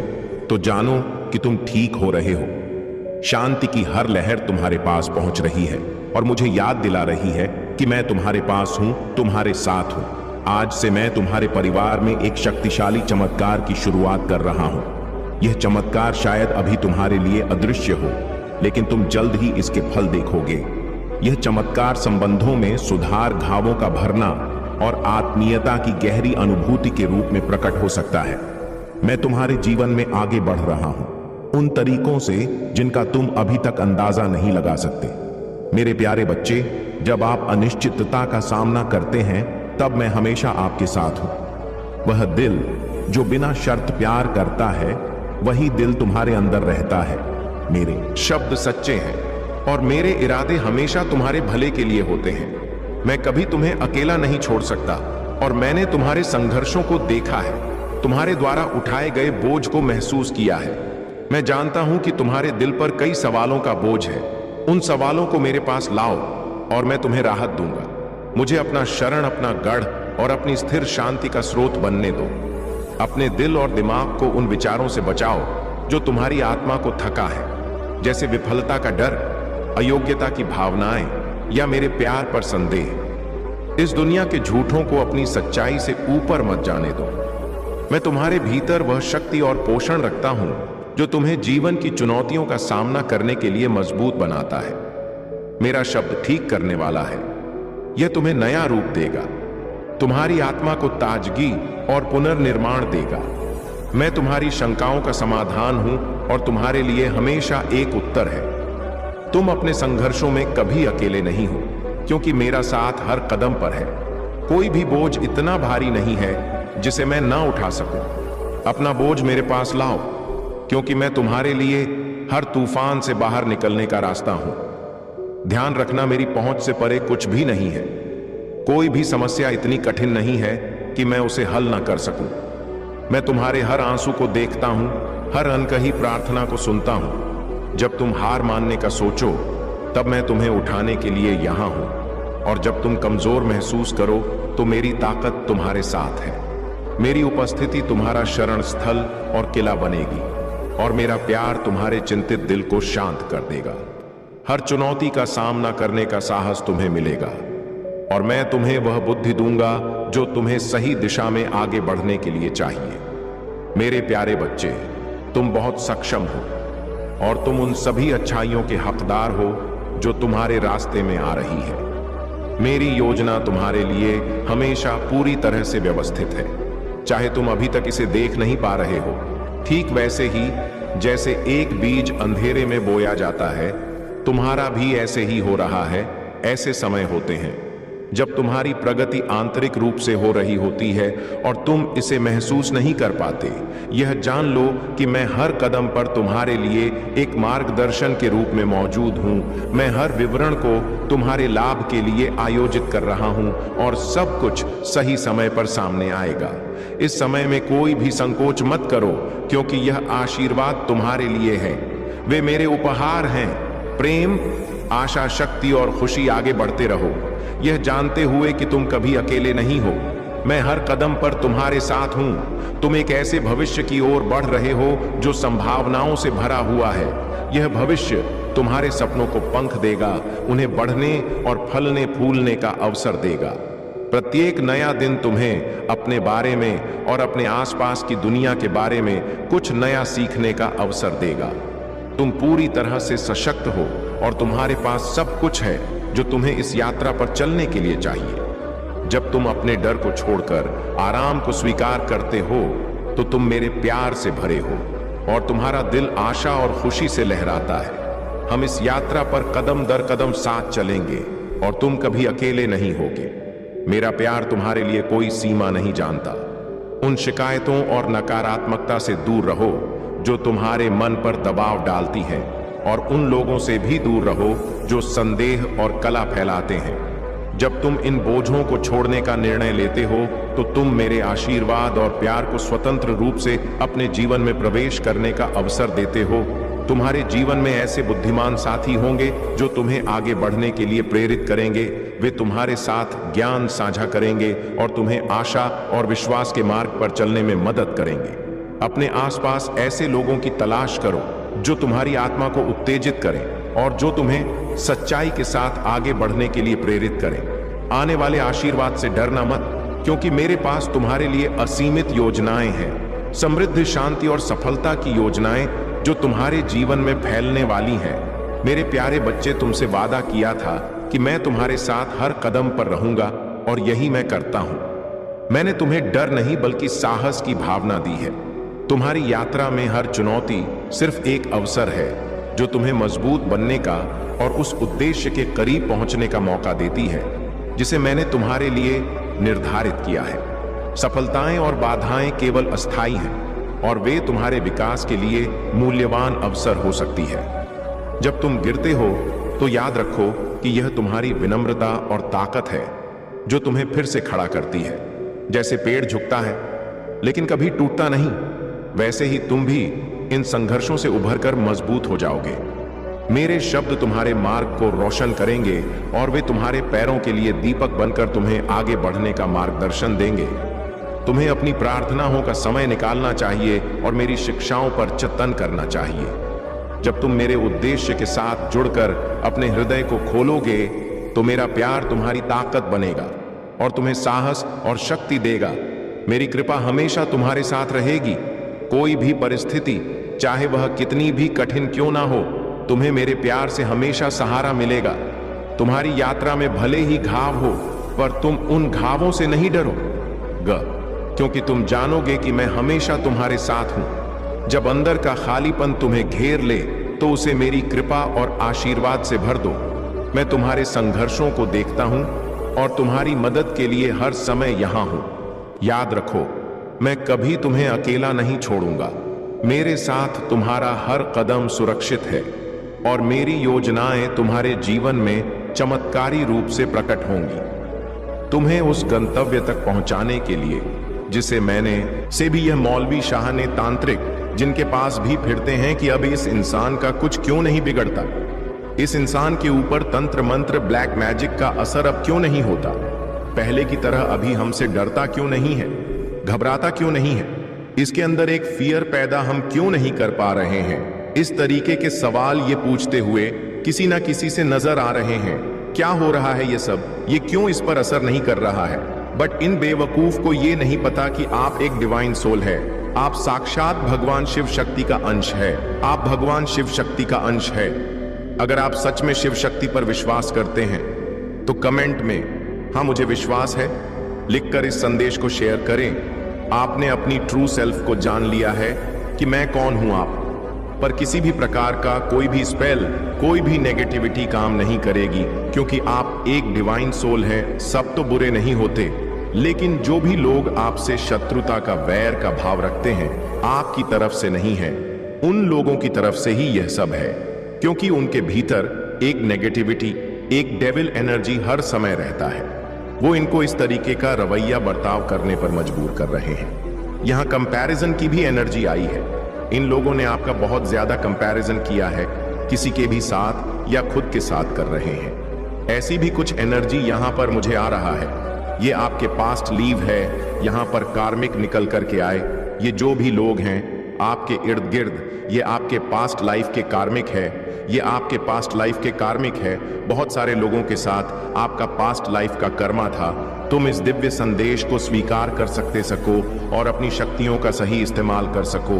A: तो जानो कि तुम ठीक हो रहे हो। शांति की हर लहर तुम्हारे पास पहुंच रही है और मुझे याद दिला रही है कि मैं तुम्हारे पास हूं, तुम्हारे साथ हूं। आज से मैं तुम्हारे परिवार में एक शक्तिशाली चमत्कार की शुरुआत कर रहा हूं। यह चमत्कार शायद अभी तुम्हारे लिए अदृश्य हो, लेकिन तुम जल्द ही इसके फल देखोगे। यह चमत्कार संबंधों में सुधार, घावों का भरना और आत्मीयता की गहरी अनुभूति के रूप में प्रकट हो सकता है। मैं तुम्हारे जीवन में आगे बढ़ रहा हूं, उन तरीकों से जिनका तुम अभी तक अंदाजा नहीं लगा सकते। मेरे प्यारे बच्चे, जब आप अनिश्चितता का सामना करते हैं, तब मैं हमेशा आपके साथ हूं। वह दिल जो बिना शर्त प्यार करता है, वही दिल तुम्हारे अंदर रहता है। मेरे शब्द सच्चे हैं और मेरे इरादे हमेशा तुम्हारे भले के लिए होते हैं। मैं कभी तुम्हें अकेला नहीं छोड़ सकता और मैंने तुम्हारे संघर्षों को देखा है, तुम्हारे द्वारा उठाए गए बोझ को महसूस किया है। मैं जानता हूं कि तुम्हारे दिल पर कई सवालों का बोझ है। उन सवालों को मेरे पास लाओ और मैं तुम्हें राहत दूंगा। मुझे अपना शरण, अपना गढ़ और अपनी स्थिर शांति का स्रोत बनने दो। अपने दिल और दिमाग को उन विचारों से बचाओ जो तुम्हारी आत्मा को थका है, जैसे विफलता का डर, अयोग्यता की भावनाएं या मेरे प्यार पर संदेह। इस दुनिया के झूठों को अपनी सच्चाई से ऊपर मत जाने दो। मैं तुम्हारे भीतर वह शक्ति और पोषण रखता हूं जो तुम्हें जीवन की चुनौतियों का सामना करने के लिए मजबूत बनाता है। मेरा शब्द ठीक करने वाला है। यह तुम्हें नया रूप देगा, तुम्हारी आत्मा को ताजगी और पुनर्निर्माण देगा। मैं तुम्हारी शंकाओं का समाधान हूं और तुम्हारे लिए हमेशा एक उत्तर है। तुम अपने संघर्षों में कभी अकेले नहीं हो, क्योंकि मेरा साथ हर कदम पर है। कोई भी बोझ इतना भारी नहीं है जिसे मैं ना उठा सकूं। अपना बोझ मेरे पास लाओ, क्योंकि मैं तुम्हारे लिए हर तूफान से बाहर निकलने का रास्ता हूं। ध्यान रखना, मेरी पहुंच से परे कुछ भी नहीं है। कोई भी समस्या इतनी कठिन नहीं है कि मैं उसे हल ना कर सकूं। मैं तुम्हारे हर आंसू को देखता हूं, हर अनकही प्रार्थना को सुनता हूं। जब तुम हार मानने का सोचो, तब मैं तुम्हें उठाने के लिए यहां हूं। और जब तुम कमजोर महसूस करो, तो मेरी ताकत तुम्हारे साथ है। मेरी उपस्थिति तुम्हारा शरण स्थल और किला बनेगी, और मेरा प्यार तुम्हारे चिंतित दिल को शांत कर देगा। हर चुनौती का सामना करने का साहस तुम्हें मिलेगा, और मैं तुम्हें वह बुद्धि दूंगा जो तुम्हें सही दिशा में आगे बढ़ने के लिए चाहिए। मेरे प्यारे बच्चे, तुम बहुत सक्षम हो, और तुम उन सभी अच्छाइयों के हकदार हो जो तुम्हारे रास्ते में आ रही है। मेरी योजना तुम्हारे लिए हमेशा पूरी तरह से व्यवस्थित है, चाहे तुम अभी तक इसे देख नहीं पा रहे हो। ठीक वैसे ही जैसे एक बीज अंधेरे में बोया जाता है, तुम्हारा भी ऐसे ही हो रहा है। ऐसे समय होते हैं जब तुम्हारी प्रगति आंतरिक रूप से हो रही होती है और तुम इसे महसूस नहीं कर पाते। यह जान लो कि मैं हर कदम पर तुम्हारे लिए एक मार्गदर्शन के रूप में मौजूद हूं। मैं हर विवरण को तुम्हारे लाभ के लिए आयोजित कर रहा हूं, और सब कुछ सही समय पर सामने आएगा। इस समय में कोई भी संकोच मत करो, क्योंकि यह आशीर्वाद तुम्हारे लिए है। वे मेरे उपहार हैं। प्रेम, आशा, शक्ति और खुशी। आगे बढ़ते रहो, यह जानते हुए कि तुम कभी अकेले नहीं हो। मैं हर कदम पर तुम्हारे साथ हूं। तुम एक ऐसे भविष्य की ओर बढ़ रहे हो जो संभावनाओं से भरा हुआ है। यह भविष्य तुम्हारे सपनों को पंख देगा, उन्हें बढ़ने और फलने फूलने का अवसर देगा। प्रत्येक नया दिन तुम्हें अपने बारे में और अपने आसपास की दुनिया के बारे में कुछ नया सीखने का अवसर देगा। तुम पूरी तरह से सशक्त हो, और तुम्हारे पास सब कुछ है जो तुम्हें इस यात्रा पर चलने के लिए चाहिए। जब तुम अपने डर को छोड़कर आराम को स्वीकार करते हो, तो तुम मेरे प्यार से भरे हो, और तुम्हारा दिल आशा और खुशी से लहराता है। हम इस यात्रा पर कदम दर कदम साथ चलेंगे, और तुम कभी अकेले नहीं होगे। मेरा प्यार तुम्हारे लिए कोई सीमा नहीं जानता। उन शिकायतों और नकारात्मकता से दूर रहो जो तुम्हारे मन पर दबाव डालती है, और उन लोगों से भी दूर रहो जो संदेह और कला फैलाते हैं। जब तुम इन बोझों को छोड़ने का निर्णय लेते हो, तो तुम मेरे आशीर्वाद और प्यार को स्वतंत्र रूप से अपने जीवन में प्रवेश करने का अवसर देते हो। तुम्हारे जीवन में ऐसे बुद्धिमान साथी होंगे जो तुम्हें आगे बढ़ने के लिए प्रेरित करेंगे। वे तुम्हारे साथ ज्ञान साझा करेंगे और तुम्हें आशा और विश्वास के मार्ग पर चलने में मदद करेंगे। अपने आसपास ऐसे लोगों की तलाश करो जो तुम्हारी आत्मा को उत्तेजित करें और जो तुम्हें सच्चाई के साथ आगे बढ़ने के लिए प्रेरित करें। आने वाले आशीर्वाद से डरना मत, क्योंकि मेरे पास तुम्हारे लिए असीमित योजनाएं हैं। समृद्धि, शांति और सफलता की योजनाएं जो तुम्हारे जीवन में फैलने वाली हैं। मेरे प्यारे बच्चे, तुमसे वादा किया था कि मैं तुम्हारे साथ हर कदम पर रहूंगा, और यही मैं करता हूं। मैंने तुम्हें डर नहीं बल्कि साहस की भावना दी है। तुम्हारी यात्रा में हर चुनौती सिर्फ एक अवसर है जो तुम्हें मजबूत बनने का और उस उद्देश्य के करीब पहुंचने का मौका देती है जिसे मैंने तुम्हारे लिए निर्धारित किया है। सफलताएं और बाधाएं केवल अस्थायी हैं, और वे तुम्हारे विकास के लिए मूल्यवान अवसर हो सकती है। जब तुम गिरते हो तो याद रखो कि यह तुम्हारी विनम्रता और ताकत है जो तुम्हें फिर से खड़ा करती है। जैसे पेड़ झुकता है लेकिन कभी टूटता नहीं, वैसे ही तुम भी इन संघर्षों से उभरकर मजबूत हो जाओगे। मेरे शब्द तुम्हारे मार्ग को रोशन करेंगे, और वे तुम्हारे पैरों के लिए दीपक बनकर तुम्हें आगे बढ़ने का मार्गदर्शन देंगे। तुम्हें अपनी प्रार्थनाओं का समय निकालना चाहिए और मेरी शिक्षाओं पर चिंतन करना चाहिए। जब तुम मेरे उद्देश्य के साथ जुड़कर अपने हृदय को खोलोगे, तो मेरा प्यार तुम्हारी ताकत बनेगा और तुम्हें साहस और शक्ति देगा। मेरी कृपा हमेशा तुम्हारे साथ रहेगी। कोई भी परिस्थिति, चाहे वह कितनी भी कठिन क्यों ना हो, तुम्हें मेरे प्यार से हमेशा सहारा मिलेगा। तुम्हारी यात्रा में भले ही घाव हो, पर तुम उन घावों से नहीं डरोगे, क्योंकि तुम जानोगे कि मैं हमेशा तुम्हारे साथ हूं। जब अंदर का खालीपन तुम्हें घेर ले, तो उसे मेरी कृपा और आशीर्वाद से भर दो। मैं तुम्हारे संघर्षों को देखता हूं और तुम्हारी मदद के लिए हर समय यहां हूं। याद रखो, मैं कभी तुम्हें अकेला नहीं छोड़ूंगा। मेरे साथ तुम्हारा हर कदम सुरक्षित है और मेरी योजनाएं तुम्हारे जीवन में चमत्कारी रूप से प्रकट होंगी। तुम्हें उस गंतव्य तक पहुंचाने के लिए जिसे मैंने से भी यह मौलवी शाह ने तांत्रिक जिनके पास भी फिरते हैं कि अब इस इंसान का कुछ क्यों नहीं बिगड़ता, इस इंसान के ऊपर तंत्र मंत्र ब्लैक मैजिक का असर अब क्यों नहीं होता, पहले की तरह अभी हमसे डरता क्यों नहीं है, घबराता क्यों नहीं है, इसके अंदर एक फियर पैदा हम क्यों नहीं कर पा रहे हैं। इस तरीके के सवाल ये पूछते हुए किसी ना किसी से नजर आ रहे हैं। क्या हो रहा है ये सब, ये क्यों इस पर असर नहीं कर रहा है। बट इन बेवकूफ को ये नहीं पता कि आप एक डिवाइन सोल है। आप साक्षात भगवान शिव शक्ति का अंश है। आप भगवान शिव शक्ति का अंश है। अगर आप सच में शिव शक्ति पर विश्वास करते हैं तो कमेंट में हाँ मुझे विश्वास है लिखकर इस संदेश को शेयर करें। आपने अपनी ट्रू सेल्फ को जान लिया है कि मैं कौन हूं। आप पर किसी भी प्रकार का कोई भी स्पेल, कोई भी नेगेटिविटी काम नहीं करेगी, क्योंकि आप एक डिवाइन सोल हैं। सब तो बुरे नहीं होते, लेकिन जो भी लोग आपसे शत्रुता का, वैर का भाव रखते हैं, आपकी तरफ से नहीं है, उन लोगों की तरफ से ही यह सब है, क्योंकि उनके भीतर एक नेगेटिविटी, एक डेविल एनर्जी हर समय रहता है। वो इनको इस तरीके का रवैया बर्ताव करने पर मजबूर कर रहे हैं। यहां कंपैरिजन की भी एनर्जी आई है। इन लोगों ने आपका बहुत ज्यादा कंपैरिजन किया है, किसी के भी साथ या खुद के साथ कर रहे हैं। ऐसी भी कुछ एनर्जी यहां पर मुझे आ रहा है। ये आपके पास्ट लीव है, यहां पर कार्मिक निकल करके आए। ये जो भी लोग हैं आपके इर्द गिर्द, ये आपके पास्ट लाइफ के कार्मिक है। ये आपके पास्ट लाइफ के कार्मिक है। बहुत सारे लोगों के साथ आपका पास्ट लाइफ का कर्मा था। तुम इस दिव्य संदेश को स्वीकार कर सको और अपनी शक्तियों का सही इस्तेमाल कर सको।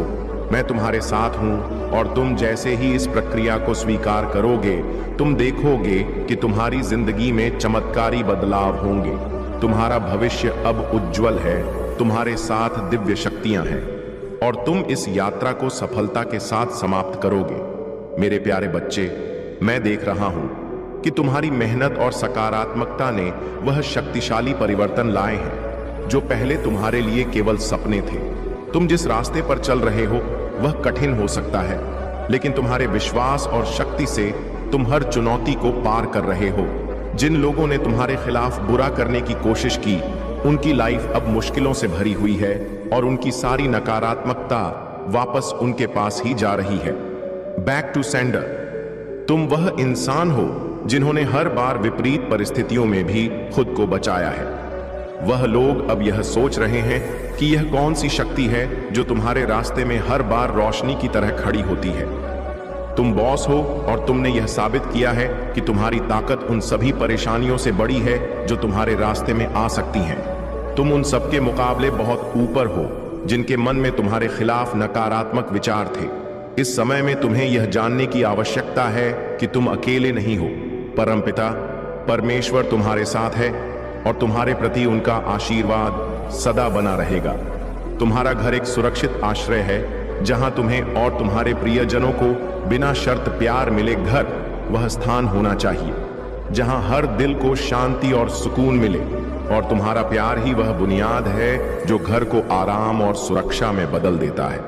A: मैं तुम्हारे साथ हूं और तुम जैसे ही इस प्रक्रिया को स्वीकार करोगे, तुम देखोगे कि तुम्हारी जिंदगी में चमत्कारी बदलाव होंगे। तुम्हारा भविष्य अब उज्जवल है। तुम्हारे साथ दिव्य शक्तियां हैं और तुम इस यात्रा को सफलता के साथ समाप्त करोगे। मेरे प्यारे बच्चे, मैं देख रहा हूं कि तुम्हारी मेहनत और सकारात्मकता ने वह शक्तिशाली परिवर्तन लाए हैं जो पहले तुम्हारे लिए केवल सपने थे। तुम जिस रास्ते पर चल रहे हो वह कठिन हो सकता है, लेकिन तुम्हारे विश्वास और शक्ति से तुम हर चुनौती को पार कर रहे हो। जिन लोगों ने तुम्हारे खिलाफ बुरा करने की कोशिश की, उनकी लाइफ अब मुश्किलों से भरी हुई है और उनकी सारी नकारात्मकता वापस उनके पास ही जा रही है। Back to sender. तुम वह इंसान हो जिन्होंने हर बार विपरीत परिस्थितियों में भी खुद को बचाया है। वह लोग अब यह सोच रहे हैं कि यह कौन सी शक्ति है जो तुम्हारे रास्ते में हर बार रोशनी की तरह खड़ी होती है। तुम बॉस हो और तुमने यह साबित किया है कि तुम्हारी ताकत उन सभी परेशानियों से बड़ी है जो तुम्हारे रास्ते में आ सकती हैं। तुम उन सबके मुकाबले बहुत ऊपर हो जिनके मन में तुम्हारे खिलाफ नकारात्मक विचार थे। इस समय में तुम्हें यह जानने की आवश्यकता है कि तुम अकेले नहीं हो। परमपिता परमेश्वर तुम्हारे साथ है और तुम्हारे प्रति उनका आशीर्वाद सदा बना रहेगा। तुम्हारा घर एक सुरक्षित आश्रय है जहां तुम्हें और तुम्हारे प्रियजनों को बिना शर्त प्यार मिले घर वह स्थान होना चाहिए जहां हर दिल को शांति और सुकून मिले। और तुम्हारा प्यार ही वह बुनियाद है जो घर को आराम और सुरक्षा में बदल देता है।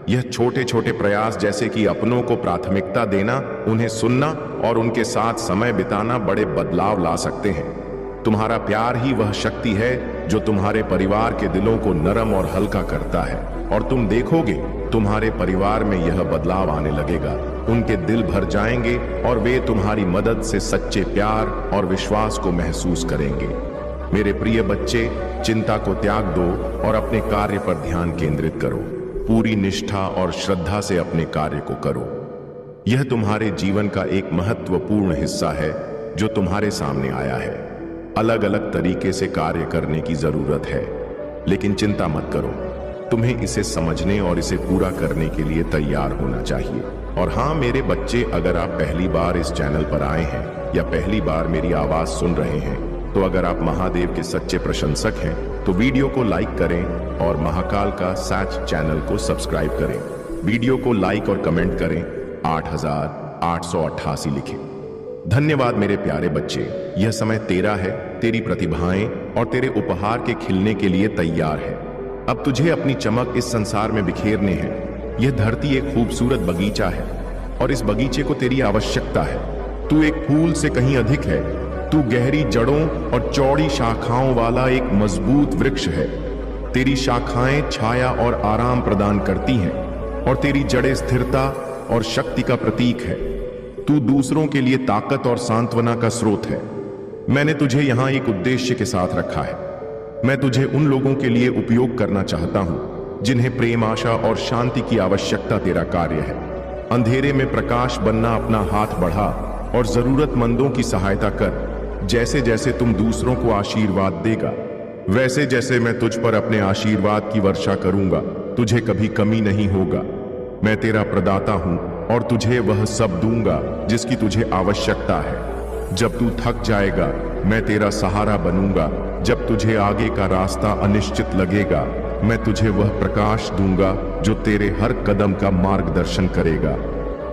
A: यह छोटे छोटे प्रयास जैसे कि अपनों को प्राथमिकता देना, उन्हें सुनना और उनके साथ समय बिताना बड़े बदलाव ला सकते हैं। तुम्हारा प्यार ही वह शक्ति है जो तुम्हारे परिवार के दिलों को नरम और हल्का करता है और तुम देखोगे तुम्हारे परिवार में यह बदलाव आने लगेगा। उनके दिल भर जाएंगे और वे तुम्हारी मदद से सच्चे प्यार और विश्वास को महसूस करेंगे। मेरे प्रिय बच्चे, चिंता को त्याग दो और अपने कार्य पर ध्यान केंद्रित करो। पूरी निष्ठा और श्रद्धा से अपने कार्य को करो। यह तुम्हारे जीवन का एक महत्वपूर्ण हिस्सा है जो तुम्हारे सामने आया है। अलग अलग तरीके से कार्य करने की जरूरत है, लेकिन चिंता मत करो, तुम्हें इसे समझने और इसे पूरा करने के लिए तैयार होना चाहिए। और हाँ मेरे बच्चे, अगर आप पहली बार इस चैनल पर आए हैं या पहली बार मेरी आवाज सुन रहे हैं, तो अगर आप महादेव के सच्चे प्रशंसक हैं तो वीडियो को लाइक करें और महाकाल का सच चैनल को सब्सक्राइब करें। वीडियो को लाइक और कमेंट करें, 8888 लिखें। धन्यवाद मेरे प्यारे बच्चे, यह समय तेरा है, तेरी प्रतिभाएं और तेरे उपहार के खिलने के लिए तैयार है। अब तुझे अपनी चमक इस संसार में बिखेरने हैं। यह धरती एक खूबसूरत बगीचा है और इस बगीचे को तेरी आवश्यकता है। तू एक फूल से कहीं अधिक है। तू गहरी जड़ों और चौड़ी शाखाओं वाला एक मजबूत वृक्ष है। तेरी शाखाएं छाया और आराम प्रदान करती हैं और तेरी जड़ें स्थिरता और शक्ति का प्रतीक है। तू दूसरों के लिए ताकत और सांत्वना का स्रोत है। मैंने तुझे यहां एक उद्देश्य के साथ रखा है। मैं तुझे उन लोगों के लिए उपयोग करना चाहता हूं जिन्हें प्रेम, आशा और शांति की आवश्यकता तेरा कार्य है। अंधेरे में प्रकाश बनना अपना हाथ बढ़ा और जरूरतमंदों की सहायता कर। जैसे जैसे तुम दूसरों को आशीर्वाद देगा, वैसे जैसे मैं तुझ पर अपने आशीर्वाद की वर्षा करूंगा, तुझे कभी कमी नहीं होगा। मैं तेरा प्रदाता हूं और तुझे वह सब दूंगा जिसकी तुझे आवश्यकता है। जब तू थक जाएगा, मैं तेरा सहारा बनूंगा। जब तुझे आगे का रास्ता अनिश्चित लगेगा, मैं तुझे वह प्रकाश दूंगा जो तेरे हर कदम का मार्गदर्शन करेगा।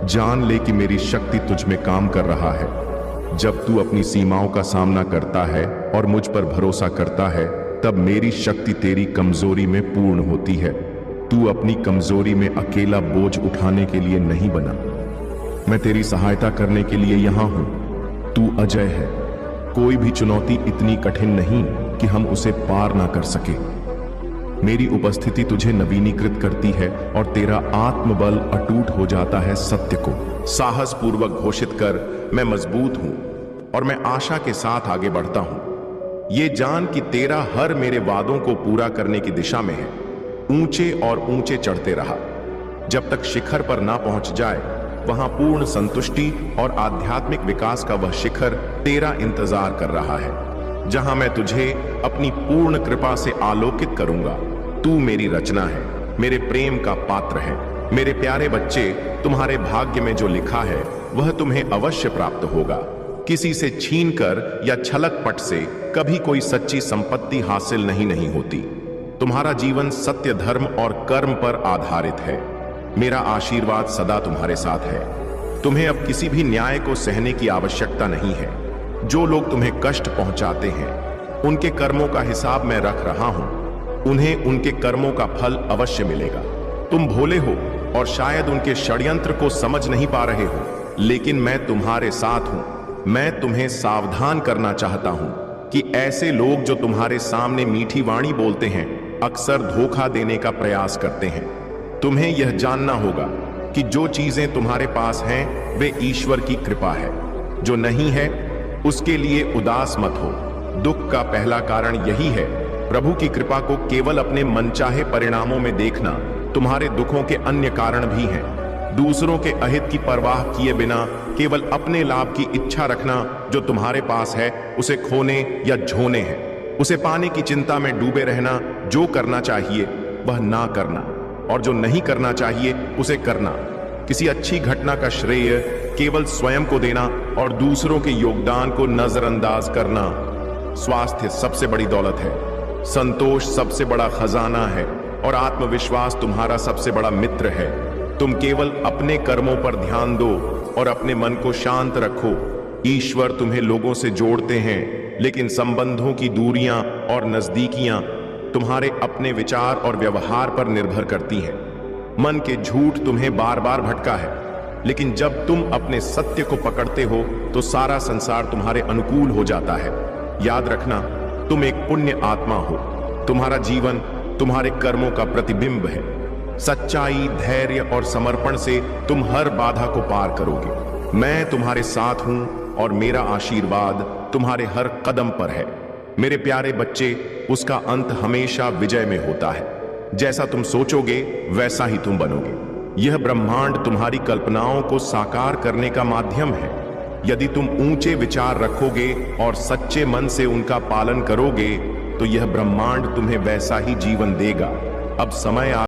A: जान ले कि मेरी शक्ति तुझ में काम कर रहा है। जब तू अपनी सीमाओं का सामना करता है और मुझ पर भरोसा करता है, तब मेरी शक्ति तेरी कमजोरी में पूर्ण होती है। तू अपनी कमजोरी में अकेला बोझ उठाने के लिए नहीं बना। मैं तेरी सहायता करने के लिए यहां हूं। तू अजय है। कोई भी चुनौती इतनी कठिन नहीं कि हम उसे पार ना कर सके। मेरी उपस्थिति तुझे नवीनीकृत करती है और तेरा आत्मबल अटूट हो जाता है। सत्य को साहस पूर्वक घोषित कर, मैं मजबूत हूं और मैं आशा के साथ आगे बढ़ता हूं। ये जान कि तेरा हर मेरे वादों को पूरा करने की दिशा में है। ऊंचे और ऊंचे चढ़ते रहा। जब तक शिखर पर ना पहुंच जाए, वहां पूर्ण संतुष्टि और आध्यात्मिक विकास का वह शिखर तेरा इंतजार कर रहा है, जहां मैं तुझे अपनी पूर्ण कृपा से आलोकित करूंगा। तू मेरी रचना है, मेरे प्रेम का पात्र है। मेरे प्यारे बच्चे, तुम्हारे भाग्य में जो लिखा है वह तुम्हें अवश्य प्राप्त होगा। किसी से छीनकर या छलकपट से कभी कोई सच्ची संपत्ति हासिल नहीं होती। तुम्हारा जीवन सत्य, धर्म और कर्म पर आधारित है। मेरा आशीर्वाद सदा तुम्हारे साथ है। तुम्हें अब किसी भी न्याय को सहने की आवश्यकता नहीं है। जो लोग तुम्हें कष्ट पहुंचाते हैं, उनके कर्मों का हिसाब मैं रख रहा हूं। उन्हें उनके कर्मों का फल अवश्य मिलेगा। तुम भोले हो और शायद उनके षड्यंत्र को समझ नहीं पा रहे हो, लेकिन मैं तुम्हारे साथ हूं। मैं तुम्हें सावधान करना चाहता हूं कि ऐसे लोग जो तुम्हारे सामने मीठी वाणी बोलते हैं, अक्सर धोखा देने का प्रयास करते हैं। तुम्हें यह जानना होगा कि जो चीजें तुम्हारे पास हैं वे ईश्वर की कृपा है। जो नहीं है उसके लिए उदास मत हो। दुख का पहला कारण यही है। प्रभु की कृपा को केवल अपने मनचाहे परिणामों में देखना। तुम्हारे दुखों के अन्य कारण भी हैं। दूसरों के अहित की परवाह किए बिना केवल अपने लाभ की इच्छा रखना। जो तुम्हारे पास है उसे खोने या झोने हैं। उसे पाने की चिंता में डूबे रहना। जो करना चाहिए वह ना करना और जो नहीं करना चाहिए उसे करना। किसी अच्छी घटना का श्रेय केवल स्वयं को देना और दूसरों के योगदान को नजरअंदाज करना। स्वास्थ्य सबसे बड़ी दौलत है। संतोष सबसे बड़ा खजाना है और आत्मविश्वास तुम्हारा सबसे बड़ा मित्र है। तुम केवल अपने कर्मों पर ध्यान दो और अपने मन को शांत रखो। ईश्वर तुम्हें लोगों से जोड़ते हैं, लेकिन संबंधों की दूरियां और नजदीकियां तुम्हारे अपने विचार और व्यवहार पर निर्भर करती हैं। मन के झूठ तुम्हें बार बार भटका है, लेकिन जब तुम अपने सत्य को पकड़ते हो तो सारा संसार तुम्हारे अनुकूल हो जाता है। याद रखना, तुम एक पुण्य आत्मा हो। तुम्हारा जीवन तुम्हारे कर्मों का प्रतिबिंब है। सच्चाई, धैर्य और समर्पण से तुम हर बाधा को पार करोगे। मैं तुम्हारे साथ हूं और मेरा आशीर्वाद तुम्हारे हर कदम पर है। मेरे प्यारे बच्चे, उसका अंत हमेशा विजय में होता है। जैसा तुम सोचोगे वैसा ही तुम बनोगे। यह ब्रह्मांड तुम्हारी कल्पनाओं को साकार करने का माध्यम है। यदि तुम ऊंचे विचार रखोगे और सच्चे मन से उनका पालन करोगे तो यह ब्रह्मांड तुम्हें वैसा ही जीवन देगा। अब समय